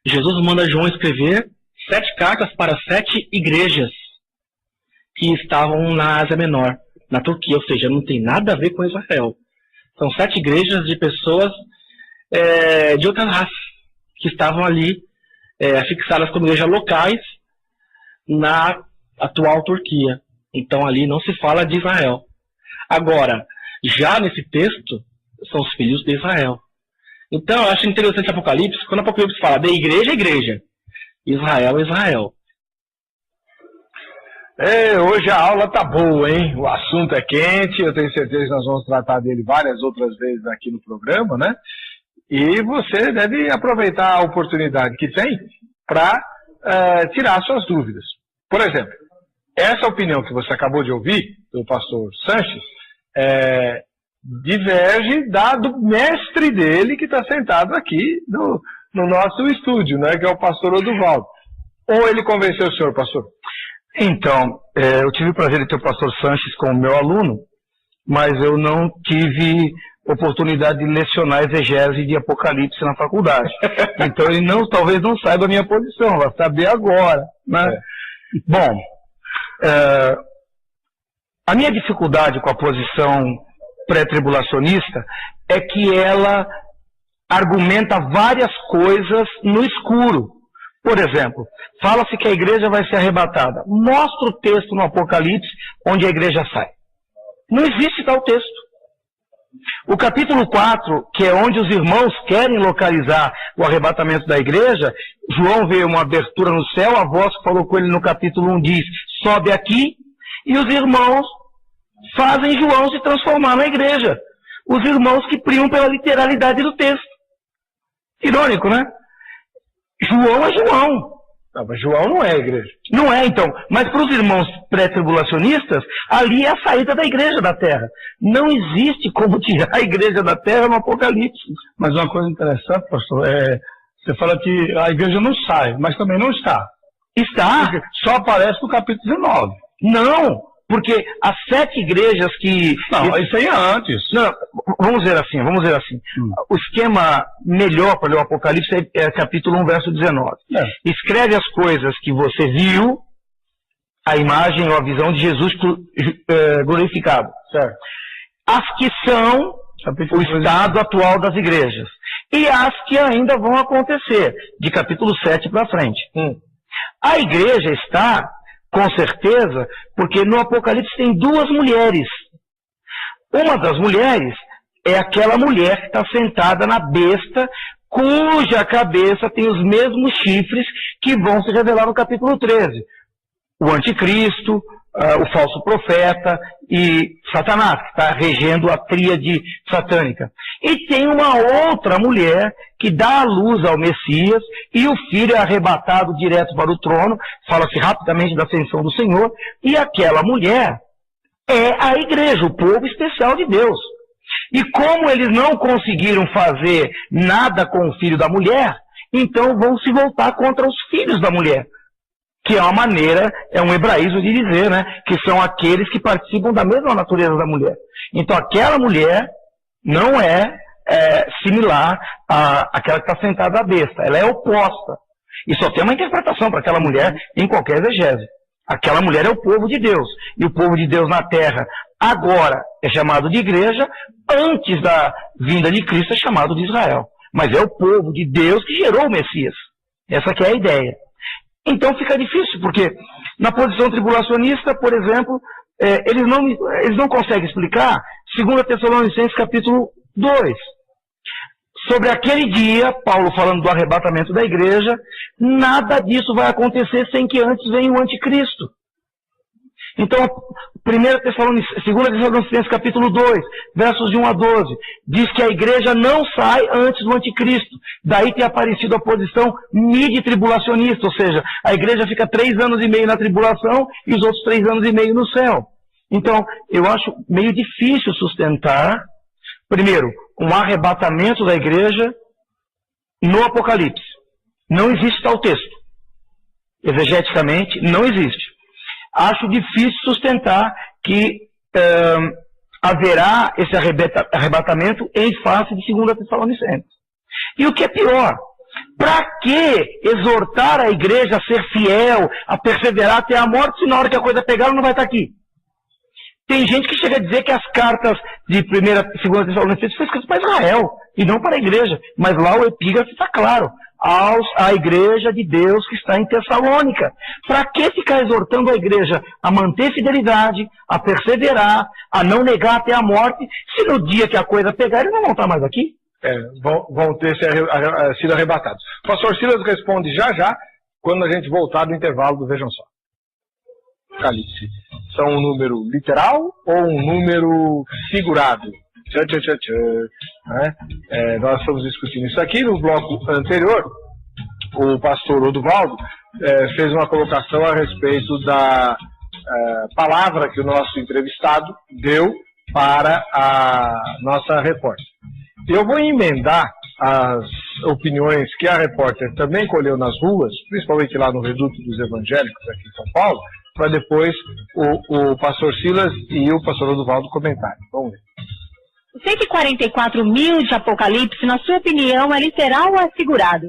Jesus manda João escrever 7 cartas para 7 igrejas, que estavam na Ásia Menor, na Turquia, ou seja, não tem nada a ver com Israel. São 7 igrejas de pessoas de outras raças, que estavam ali fixadas como igrejas locais na atual Turquia. Então ali não se fala de Israel. Agora, já nesse texto, são os filhos de Israel. Então eu acho interessante Apocalipse, quando Apocalipse fala de igreja, igreja. Israel, Israel. Hoje a aula tá boa, hein? O assunto é quente, eu tenho certeza que nós vamos tratar dele várias outras vezes aqui no programa, né? E você deve aproveitar a oportunidade que tem para tirar suas dúvidas. Por exemplo, essa opinião que você acabou de ouvir do pastor Sanches diverge do mestre dele que está sentado aqui no nosso estúdio, né? Que é o pastor Oduvaldo. Ou ele convenceu o senhor, pastor? Então, eu tive o prazer de ter o pastor Sanches como meu aluno, mas eu não tive oportunidade de lecionar exegese de Apocalipse na faculdade. Então ele talvez não saiba a minha posição, vai saber agora, né? Bom, a minha dificuldade com a posição pré-tribulacionista é que ela argumenta várias coisas no escuro. Por exemplo, fala-se que a igreja vai ser arrebatada. Mostra o texto no Apocalipse onde a igreja sai. Não existe tal texto. O capítulo 4, que é onde os irmãos querem localizar o arrebatamento da igreja, João vê uma abertura no céu, a voz que falou com ele no capítulo 1 diz, sobe aqui, e os irmãos fazem João se transformar na igreja. Os irmãos que primam pela literalidade do texto. Irônico, né? João é João. Não, mas João não é a igreja. Não é, então. Mas para os irmãos pré-tribulacionistas, ali é a saída da igreja da terra. Não existe como tirar a igreja da terra no Apocalipse. Mas uma coisa interessante, pastor, você fala que a igreja não sai, mas também não está. Está. Porque só aparece no capítulo 19. Não, porque as 7 igrejas que... Não, isso aí é antes. Não, vamos dizer assim. O esquema melhor para ler o Apocalipse é capítulo 1, verso 19. Escreve as coisas que você viu, a imagem ou a visão de Jesus glorificado. Certo. As que são o estado atual das igrejas. E as que ainda vão acontecer, de capítulo 7 para frente. A igreja está... Com certeza, porque no Apocalipse tem 2 mulheres. Uma das mulheres é aquela mulher que está sentada na besta, cuja cabeça tem os mesmos chifres que vão se revelar no capítulo 13. O anticristo, o falso profeta e Satanás, que está regendo a tríade satânica. E tem uma outra mulher que dá a luz ao Messias e o filho é arrebatado direto para o trono, fala-se rapidamente da ascensão do Senhor, e aquela mulher é a igreja, o povo especial de Deus. E como eles não conseguiram fazer nada com o filho da mulher, então vão se voltar contra os filhos da mulher. Que é uma maneira, é um hebraísmo de dizer, né? Que são aqueles que participam da mesma natureza da mulher. Então aquela mulher não é similar àquela que está sentada à besta. Ela é oposta. E só tem uma interpretação para aquela mulher em qualquer exegese. Aquela mulher é o povo de Deus. E o povo de Deus na terra agora é chamado de igreja, antes da vinda de Cristo é chamado de Israel. Mas é o povo de Deus que gerou o Messias. Essa que é a ideia. Então fica difícil, porque na posição tribulacionista, por exemplo, eles não conseguem explicar 2 Tessalonicenses capítulo 2. Sobre aquele dia, Paulo falando do arrebatamento da igreja, nada disso vai acontecer sem que antes venha o anticristo. Então, 2 Tessalonicenses capítulo 2, versos de 1 a 12, diz que a igreja não sai antes do anticristo. Daí tem aparecido a posição midi-tribulacionista, ou seja, a igreja fica 3 anos e meio na tribulação e os outros 3 anos e meio no céu. Então, eu acho meio difícil sustentar, primeiro, um arrebatamento da igreja no Apocalipse. Não existe tal texto. Exegeticamente, não existe. Acho difícil sustentar que haverá esse arrebatamento em face de 2 Tessalonicenses. E o que é pior, Para que exortar a igreja a ser fiel, a perseverar até a morte, se na hora que a coisa pegar ela não vai estar aqui? Tem gente que chega a dizer que as cartas de 1ª e 2ª Tessalonicenses foram escritas para Israel, e não para a igreja. Mas lá o epígrafe está claro, à igreja de Deus que está em Tessalônica. Para que ficar exortando a igreja a manter fidelidade, a perseverar, a não negar até a morte, se no dia que a coisa pegar eles não vão estar mais aqui? Vão ter sido arrebatados. O pastor Silas responde já, quando a gente voltar do intervalo do Vejam Só. Apocalipse, são um número literal ou um número figurado? Nós estamos discutindo isso aqui. No bloco anterior, o pastor Oduvaldo fez uma colocação a respeito da palavra que o nosso entrevistado deu para a nossa repórter. Eu vou emendar as opiniões que a repórter também colheu nas ruas, principalmente lá no Reduto dos Evangélicos aqui em São Paulo, para depois o pastor Silas e o pastor Oduvaldo comentarem. Vamos ver. Os 144 mil de Apocalipse, na sua opinião, é literal ou é figurado?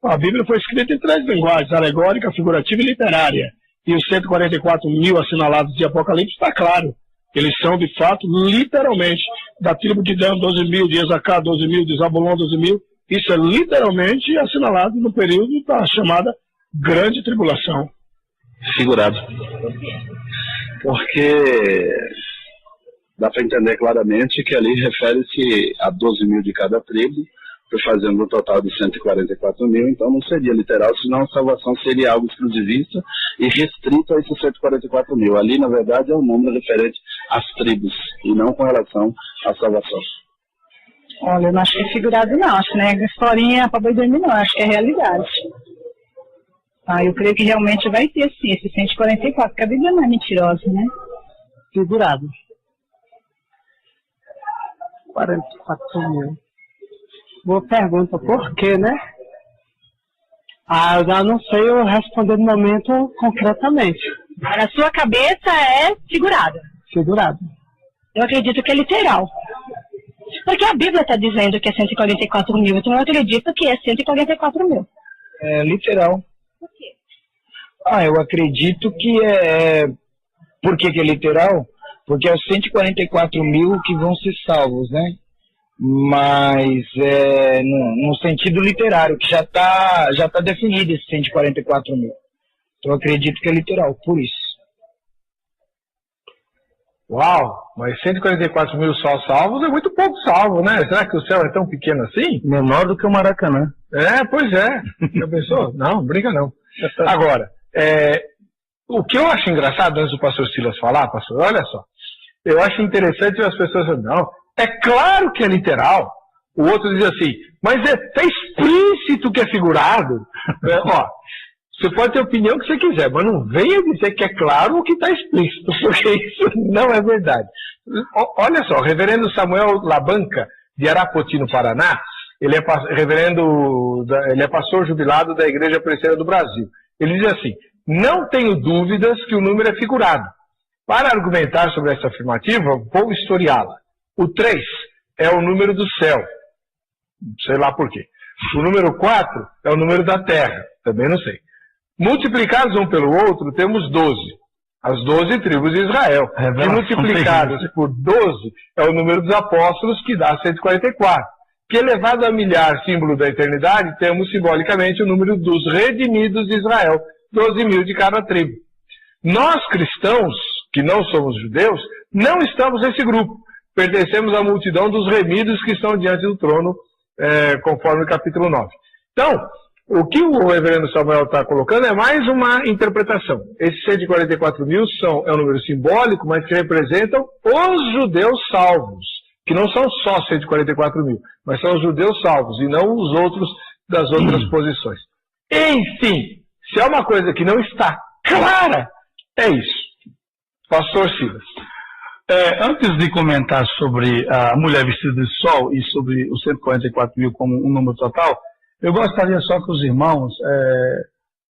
A Bíblia foi escrita em 3 linguagens, alegórica, figurativa e literária. E os 144 mil assinalados de Apocalipse está claro. Eles são, de fato, literalmente, da tribo de Dan, 12 mil, de Esacar, 12 mil, de Zabulon, 12 mil. Isso é literalmente assinalado no período da chamada Grande Tribulação. Figurado. Porque dá para entender claramente que ali refere-se a 12 mil de cada tribo, fazendo um total de 144 mil, então não seria literal, senão a salvação seria algo exclusivista e restrito a esses 144 mil. Ali, na verdade, é um número referente às tribos, e não com relação à salvação. Olha, eu não acho que é figurado não, acho que não é historinha para boi dormir não, acho que é realidade. Eu creio que realmente vai ter sim, esse 144, porque a Bíblia não é mentirosa, né? Figurado. 44 mil. Boa pergunta, por quê, né? Eu já não sei eu responder no momento concretamente. Na sua cabeça é figurado. Figurado. Eu acredito que é literal. Porque a Bíblia está dizendo que é 144 mil, então eu acredito que é 144 mil. É literal. Por quê? Eu acredito que é... Por que é literal? Porque é os 144 mil que vão ser salvos, né? Mas no sentido literário, que já tá definido esse 144 mil. Então eu acredito que é literal, por isso. Uau, mas 144 mil só salvos é muito pouco salvo, né? Será que o céu é tão pequeno assim? Menor do que o Maracanã. Pois é. Já pensou? Não, brinca não. Agora, o que eu acho engraçado, antes do pastor Silas falar, pastor, olha só. Eu acho interessante as pessoas falando, não, é claro que é literal. O outro diz assim, mas tá explícito que é figurado. Você pode ter a opinião que você quiser, mas não venha dizer que é claro o que está explícito, porque isso não é verdade. Olha só, o reverendo Samuel Labanca, de Arapoti, no Paraná, ele é pastor jubilado da Igreja Presbiteriana do Brasil. Ele diz assim, não tenho dúvidas que o número é figurado. Para argumentar sobre essa afirmativa, vou historiá-la. O 3 é o número do céu. Sei lá por quê. O número 4 é o número da terra. Também não sei. Multiplicados um pelo outro, temos 12. As 12 tribos de Israel. E multiplicados por 12 é o número dos apóstolos, que dá 144. Que elevado a milhar, símbolo da eternidade, temos simbolicamente o número dos redimidos de Israel. 12 mil de cada tribo. Nós cristãos, que não somos judeus, não estamos nesse grupo. Pertencemos à multidão dos remidos que estão diante do trono, conforme o capítulo 9. Então, o que o reverendo Samuel está colocando é mais uma interpretação. Esses 144 mil é um número simbólico, mas que representam os judeus salvos, que não são só 144 mil, mas são os judeus salvos, e não os outros das outras posições. Enfim, se é uma coisa que não está clara, é isso. Pastor Silas. Antes de comentar sobre a mulher vestida de sol e sobre os 144 mil como um número total, eu gostaria só que os irmãos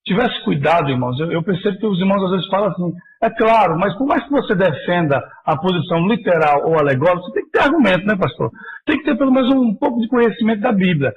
tivessem cuidado, irmãos. Eu percebo que os irmãos às vezes falam assim, é claro, mas por mais que você defenda a posição literal ou alegórica, você tem que ter argumento, né, pastor? Tem que ter pelo menos um pouco de conhecimento da Bíblia.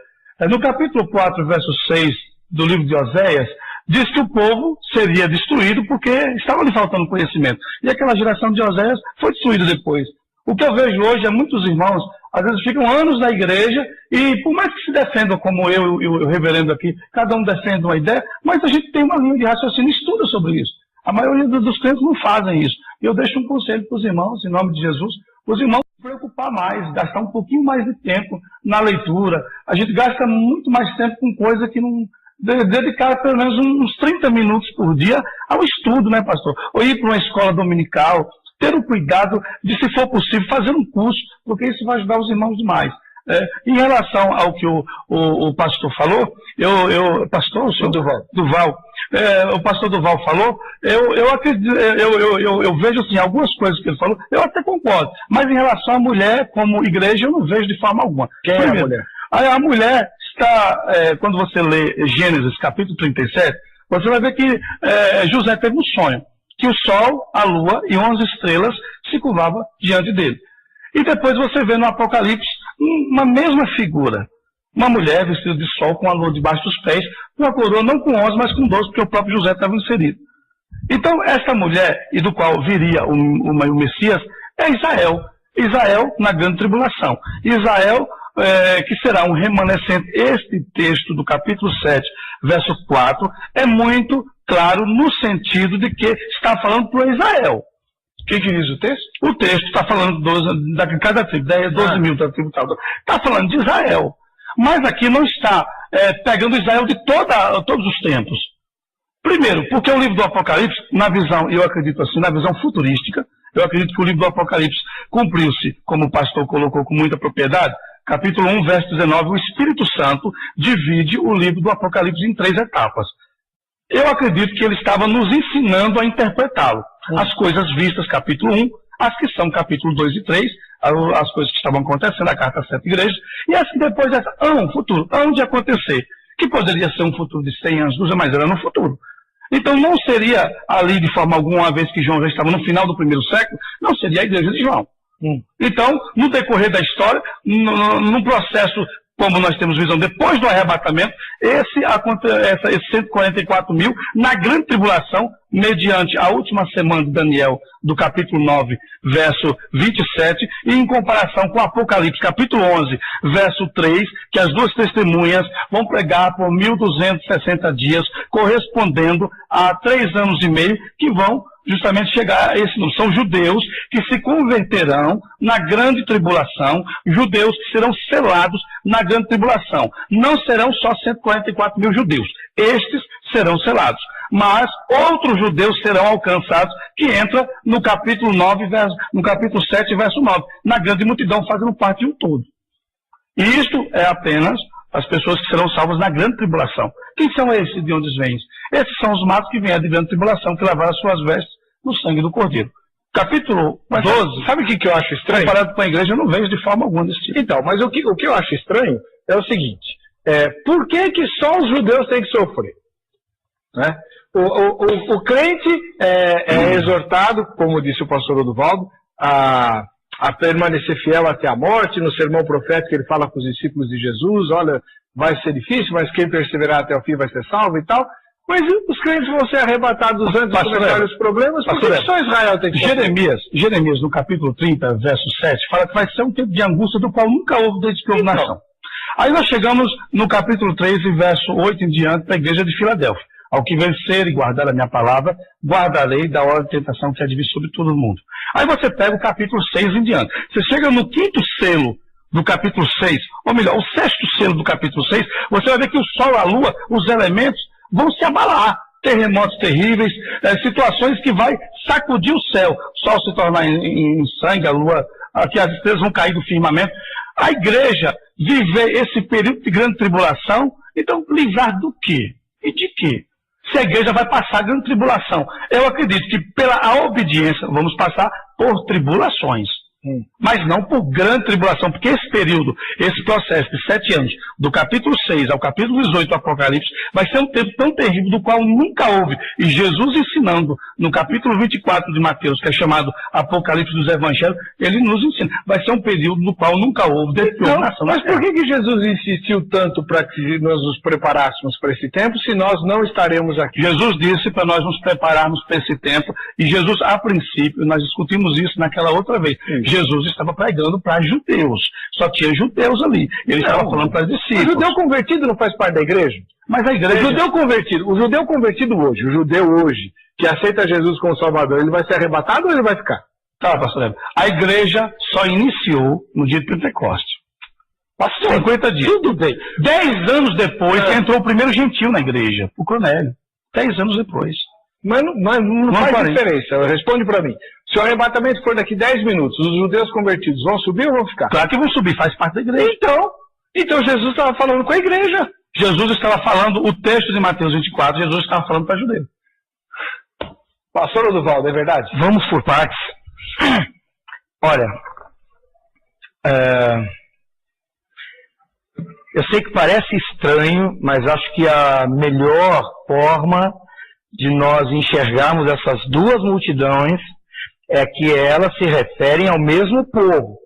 No capítulo 4, verso 6 do livro de Oséias, diz que o povo seria destruído porque estava lhe faltando conhecimento. E aquela geração de Oséias foi destruída depois. O que eu vejo hoje é muitos irmãos, às vezes ficam anos na igreja e por mais que se defendam, como eu e o reverendo aqui, cada um defende uma ideia, mas a gente tem uma linha de raciocínio e estuda sobre isso. A maioria dos crentes não fazem isso. E eu deixo um conselho para os irmãos, em nome de Jesus, os irmãos se preocupar mais, gastar um pouquinho mais de tempo na leitura. A gente gasta muito mais tempo com coisa que não... dedicar pelo menos uns 30 minutos por dia ao estudo, né, pastor? Ou ir para uma escola dominical, ter o cuidado de, se for possível, fazer um curso, porque isso vai ajudar os irmãos demais. Em relação ao que o pastor falou, pastor, o senhor Duval, o pastor Duval falou, eu acredito, eu vejo assim, algumas coisas que ele falou, eu até concordo, mas em relação à mulher, como igreja, eu não vejo de forma alguma. Quem é a mulher? A mulher está, quando você lê Gênesis capítulo 37, você vai ver que José teve um sonho, que o sol, a lua e 11 estrelas se curvavam diante dele. E depois você vê no Apocalipse uma mesma figura, uma mulher vestida de sol com a lua debaixo dos pés, uma coroa não com 11, mas com 12, porque o próprio José estava inserido. Então, essa mulher, e do qual viria o Messias, é Israel. Israel na grande tribulação. Israel, que será um remanescente. Este texto do capítulo 7, verso 4, é muito claro no sentido de que está falando para Israel. O que diz o texto? O texto está falando de cada tribo, 12 mil da tribo tal. Está falando de Israel. Mas aqui não está pegando Israel de todos os tempos. Primeiro, porque o livro do Apocalipse, na visão, eu acredito assim, na visão futurística, eu acredito que o livro do Apocalipse cumpriu-se, como o pastor colocou com muita propriedade, capítulo 1, verso 19, o Espírito Santo divide o livro do Apocalipse em 3 etapas. Eu acredito que ele estava nos ensinando a interpretá-lo. As coisas vistas, capítulo 1, as que são capítulo 2 e 3, as coisas que estavam acontecendo, a carta às 7 igrejas, e as que depois futuro, hão de acontecer, que poderia ser um futuro de 100 anos, mas era no futuro. Então não seria ali de forma alguma, uma vez que João já estava no final do 1º século, não seria a igreja de João. Então, no decorrer da história, num processo, como nós temos visão depois do arrebatamento, esses 144 mil, na grande tribulação, mediante a última semana de Daniel, do capítulo 9, verso 27, e em comparação com Apocalipse, capítulo 11, verso 3, que as duas testemunhas vão pregar por 1.260 dias, correspondendo a 3 anos e meio, que vão justamente chegar a esse número. São judeus que se converterão na grande tribulação, judeus que serão selados na grande tribulação. Não serão só 144 mil judeus, estes serão selados. Mas outros judeus serão alcançados, que entra no capítulo 9, no capítulo 7, verso 9, na grande multidão, fazendo parte de um todo. E isto é apenas as pessoas que serão salvas na grande tribulação. Quem são esses de onde vêm? Esses são os matos que vêm de grande tribulação, que lavaram as suas vestes no sangue do Cordeiro. Capítulo 12. Sabe o que eu acho estranho? Comparado com a igreja, eu não vejo de forma alguma desse tipo. Então, mas o que eu acho estranho é o seguinte: por que só os judeus têm que sofrer? Né? O crente é exortado, como disse o pastor Oduvaldo, a permanecer fiel até a morte. No sermão profético ele fala com os discípulos de Jesus: olha, vai ser difícil, mas quem perseverar até o fim vai ser salvo e tal. Mas os crentes vão ser arrebatados antes de começar os problemas, porque só Israel tem que sofrer. Jeremias, no capítulo 30, verso 7, fala que vai ser um tempo de angústia do qual nunca houve desde que houve nação. Aí nós chegamos no capítulo 13, verso 8 em diante, da igreja de Filadélfia. Ao que vencer e guardar a minha palavra, guardarei da hora de tentação que há de vir sobre todo o mundo. Aí você pega o capítulo 6 em diante. Você chega no 5º selo do capítulo 6, ou melhor, o 6º selo do capítulo 6, você vai ver que o sol, a lua, os elementos vão se abalar. Terremotos terríveis, situações que vai sacudir o céu. O sol se tornar em sangue, a lua, que as estrelas vão cair do firmamento. A igreja viver esse período de grande tribulação, então livrar do quê? E de quê? Se a igreja vai passar grande tribulação. Eu acredito que pela obediência vamos passar por tribulações. Mas não por grande tribulação, porque esse período, esse processo de 7 anos, do capítulo 6 ao capítulo 18 do Apocalipse, vai ser um tempo tão terrível do qual nunca houve. E Jesus ensinando no capítulo 24 de Mateus, que é chamado Apocalipse dos Evangelhos, ele nos ensina. Vai ser um período do qual nunca houve determinação. Mas por que Jesus insistiu tanto para que nós nos preparássemos para esse tempo, se nós não estaremos aqui? Jesus disse para nós nos prepararmos para esse tempo, e Jesus, a princípio, nós discutimos isso naquela outra vez, Jesus estava pregando para judeus, só tinha judeus ali, ele estava falando para discípulos. O judeu convertido não faz parte da igreja? Mas a igreja... O judeu convertido hoje, o judeu hoje, que aceita Jesus como Salvador, ele vai ser arrebatado ou ele vai ficar? Tá, pastor Lébio. A igreja só iniciou no dia de Pentecostes. Passou 50 dias. Tudo bem. 10 anos depois entrou o primeiro gentil na igreja, o Cornélio. 10 anos depois. Mas não faz diferença. Responde para mim. Se o arrebatamento for daqui 10 minutos, os judeus convertidos vão subir ou vão ficar? Claro que vão subir, faz parte da igreja. Então Jesus estava falando com a igreja. Jesus estava falando, o texto de Mateus 24, Jesus estava falando para judeu. Pastor Oduvaldo, é verdade? Vamos por partes. Olha, eu sei que parece estranho, mas acho que a melhor forma de nós enxergarmos essas duas multidões é que elas se referem ao mesmo povo.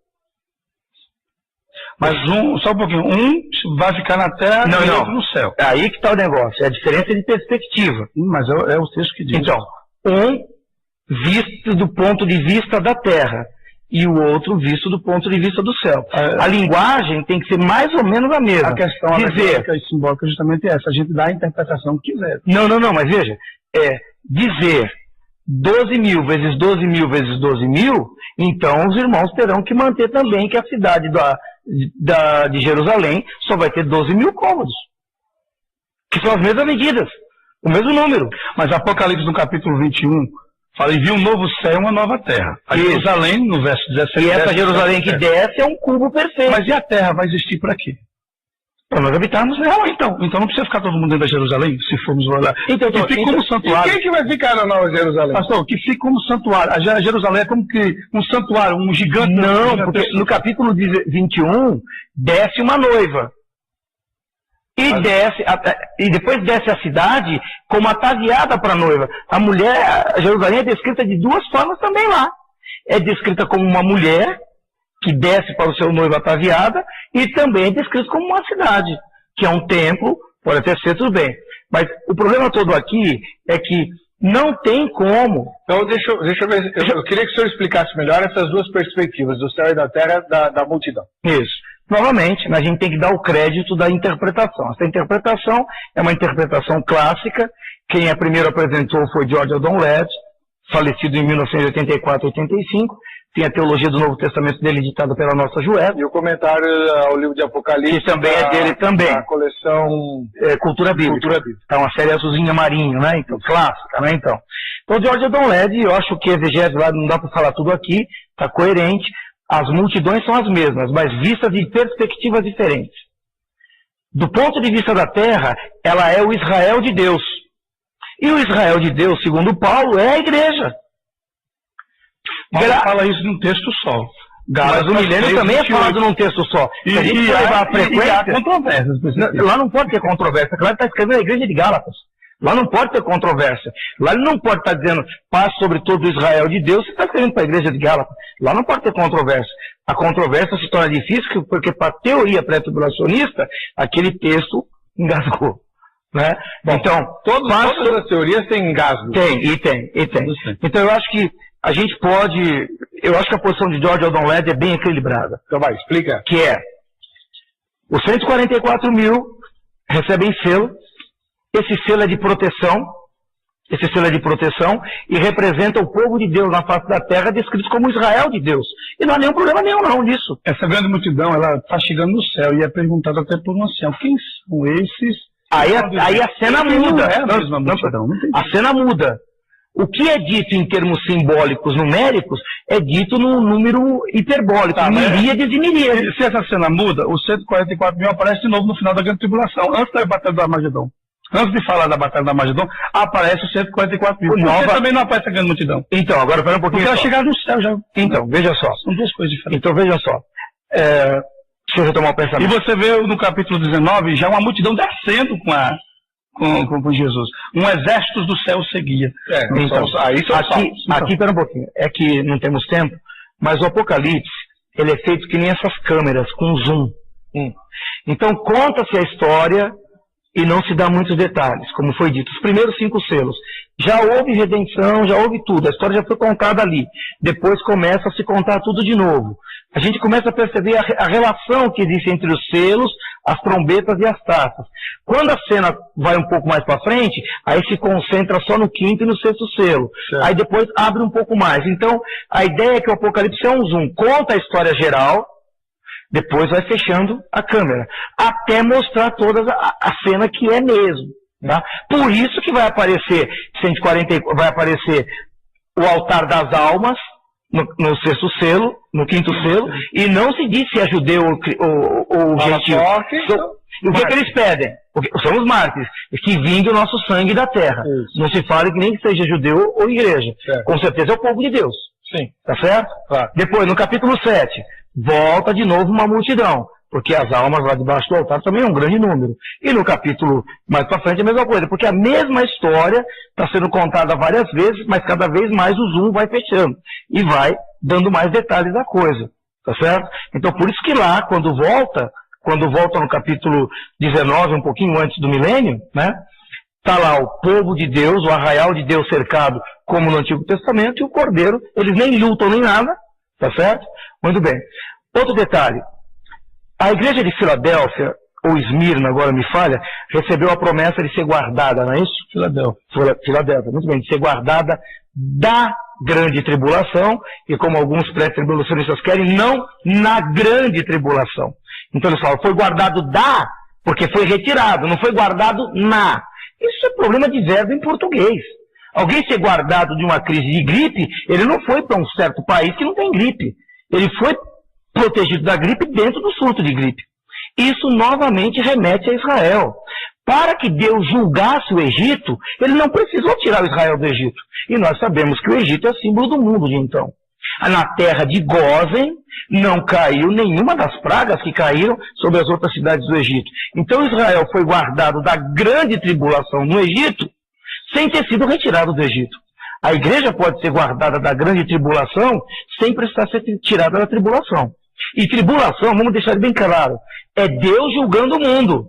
Mas só um pouquinho, um vai ficar na terra e o outro no céu. É aí que está o negócio, é a diferença de perspectiva. Mas é o texto que diz. Então, um visto do ponto de vista da terra e o outro visto do ponto de vista do céu. A linguagem tem que ser mais ou menos a mesma. A questão simbólica justamente é essa, a gente dá a interpretação que quiser. Não, mas veja, dizer 12 mil vezes 12 mil vezes 12 mil, então os irmãos terão que manter também que a cidade de Jerusalém só vai ter 12 mil cômodos, que são as mesmas medidas, o mesmo número. Mas Apocalipse no capítulo 21 fala, e viu um novo céu e uma nova terra. A Jerusalém, no verso 17... E essa Jerusalém que desce é um cubo perfeito. Mas e a terra vai existir para quê? Para nós habitarmos nela, então. Então não precisa ficar todo mundo dentro da Jerusalém, se formos olhar. Então, que fica como santuário. E quem que vai ficar na Nova Jerusalém? Pastor, que fica como santuário. A Jerusalém é como que um santuário, um gigante. Não, porque no capítulo 21, desce uma noiva. E depois desce a cidade como ataviada para a noiva. A mulher, a Jerusalém é descrita de duas formas também lá. É descrita como uma mulher que desce para o seu noivo ataviada e também é descrita como uma cidade, que é um templo, pode até ser, tudo bem. Mas o problema todo aqui é que não tem como... Então deixa eu ver, eu queria que o senhor explicasse melhor essas duas perspectivas, do céu e da terra, da multidão. Isso. Novamente, a gente tem que dar o crédito da interpretação. Essa interpretação é uma interpretação clássica. Quem a primeiro apresentou foi George Eldon Ladd, falecido em 1984-85. Tem a teologia do Novo Testamento dele editada pela nossa Jueva. E o comentário ao livro de Apocalipse. Que também é dele também. A coleção Cultura Bíblica. É uma série azulzinha marinho, né? Então, clássica, né? Então, George Eldon Ladd, eu acho que a exegese lá não dá para falar tudo aqui, está coerente. As multidões são as mesmas, mas vistas de perspectivas diferentes. Do ponto de vista da terra, ela é o Israel de Deus. E o Israel de Deus, segundo Paulo, é a igreja. Paulo fala isso num texto só. Mas o milênio também é falado num texto só. Se a gente levar a frequência, há controvérsias. Lá não pode ter controvérsia. Claro que está escrevendo a igreja de Gálatas. Lá não pode ter controvérsia. Lá ele não pode estar dizendo paz sobre todo o Israel de Deus, você está escrevendo para a igreja de Gálatas. Lá não pode ter controvérsia. A controvérsia se torna difícil porque para a teoria pré-tribulacionista, aquele texto engasgou. Né? Bom, então, todas as teorias têm engasgo. Tem. Então eu acho que a gente pode... Eu acho que a posição de George Eldon Ladd é bem equilibrada. Então vai, explica. Que é, os 144 mil recebem selo. Esse selo é de proteção. E representa o povo de Deus na face da terra, descrito como Israel de Deus. E não há nenhum problema não nisso. Essa grande multidão, ela está chegando no céu e é perguntada até por um ancião. Quem são esses? Aí a cena muda. A cena muda. O que é dito em termos simbólicos, numéricos, é dito no número hiperbólico, miríades e miríades. Se essa cena muda, os 144 mil aparecem de novo no final da grande tribulação, antes da batalha do Armagedon. antes de falar da Batalha da Magedon, aparece os 144 mil. Nova... também não aparece a grande multidão. Então, agora espera um pouquinho. Porque ela chegar no céu já. Então, veja só. São duas coisas diferentes. Então, veja só. Deixa eu retomar o pensamento. E você vê no capítulo 19 já uma multidão descendo com Jesus. Um exército do céu seguia. Então, aqui, espera um pouquinho. É que não temos tempo, mas o Apocalipse, ele é feito que nem essas câmeras, com zoom. Então, conta-se a história e não se dá muitos detalhes, como foi dito. Os primeiros 5 selos. Já houve redenção, já houve tudo. A história já foi contada ali. Depois começa a se contar tudo de novo. A gente começa a perceber a relação que existe entre os selos, as trombetas e as taças. Quando a cena vai um pouco mais para frente, aí se concentra só no 5º e no 6º selo. Certo. Aí depois abre um pouco mais. Então, a ideia é que o Apocalipse é um zoom. Conta a história geral, depois vai fechando a câmera, até mostrar toda a cena que é mesmo. Tá? Por isso que vai aparecer 140, vai aparecer o altar das almas no 6º selo, no 5º selo, e não se diz se é judeu ou gentil. E o que eles pedem? São os mártires, que vingam o nosso sangue da terra. Isso. Não se fala que nem que seja judeu ou igreja. Certo. Com certeza é o povo de Deus. Sim. Tá certo? Claro. Depois, no capítulo 7, volta de novo uma multidão, porque as almas lá debaixo do altar também é um grande número. E no capítulo mais para frente é a mesma coisa, porque a mesma história está sendo contada várias vezes, mas cada vez mais o zoom vai fechando e vai dando mais detalhes da coisa, tá certo? Então por isso que lá, quando volta no capítulo 19, um pouquinho antes do milênio, né? Está lá o povo de Deus, o arraial de Deus cercado, como no Antigo Testamento, e o Cordeiro, eles nem lutam nem nada, tá certo? Muito bem. Outro detalhe. A igreja de Filadélfia, ou Esmirna, agora me falha, recebeu a promessa de ser guardada, não é isso? Filadélfia, muito bem, de ser guardada da grande tribulação, e como alguns pré-tribulacionistas querem, não na grande tribulação. Então eles falam, foi guardado da, porque foi retirado, não foi guardado na. Isso é problema de verbo em português. Alguém ser guardado de uma crise de gripe, ele não foi para um certo país que não tem gripe. Ele foi protegido da gripe dentro do surto de gripe. Isso novamente remete a Israel. Para que Deus julgasse o Egito, ele não precisou tirar o Israel do Egito. E nós sabemos que o Egito é símbolo do mundo de então. Na terra de Gósen não caiu nenhuma das pragas que caíram sobre as outras cidades do Egito. Então Israel foi guardado da grande tribulação no Egito sem ter sido retirado do Egito. A igreja pode ser guardada da grande tribulação sem precisar ser tirada da tribulação. E tribulação, vamos deixar bem claro, é Deus julgando o mundo.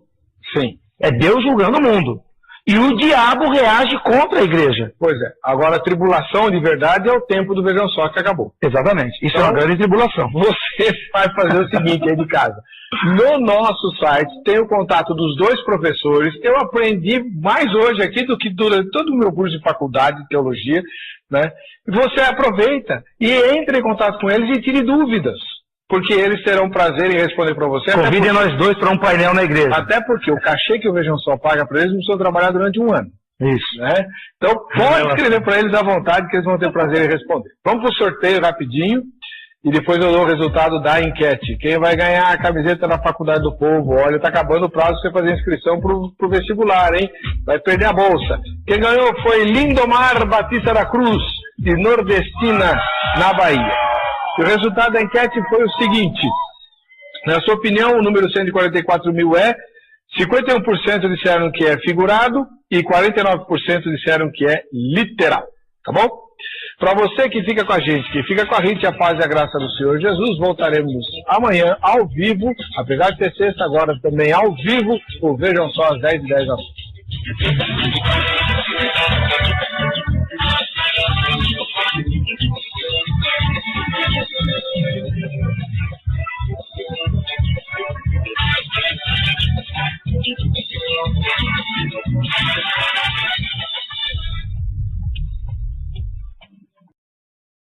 Sim. É Deus julgando o mundo. E o diabo reage contra a igreja. Pois é. Agora, a tribulação de verdade é o tempo do Vejam Só que acabou. Exatamente. Isso então, é uma grande tribulação. Você vai fazer o seguinte aí de casa. No nosso site tem o contato dos 2 professores. Eu aprendi mais hoje aqui do que durante todo o meu curso de faculdade de teologia, né? Você aproveita e entra em contato com eles e tire dúvidas. Porque eles terão prazer em responder para você. Convidem nós 2 para um painel na igreja. Até porque o cachê que o Vejam Só paga para eles não precisa trabalhar durante um ano. Isso. Né? Então pode escrever para eles à vontade que eles vão ter prazer em responder. Vamos para o sorteio rapidinho e depois eu dou o resultado da enquete. Quem vai ganhar a camiseta da Faculdade do Povo? Olha, está acabando o prazo para você fazer inscrição para o vestibular, hein? Vai perder a bolsa. Quem ganhou foi Lindomar Batista da Cruz, de Nordestina, na Bahia. E o resultado da enquete foi o seguinte, na sua opinião, o número 144 mil é, 51% disseram que é figurado e 49% disseram que é literal, tá bom? Para você que fica com a gente, a paz e a graça do Senhor Jesus, voltaremos amanhã ao vivo, apesar de ter sexta, agora também ao vivo, o Vejam Só às 10h10 da noite.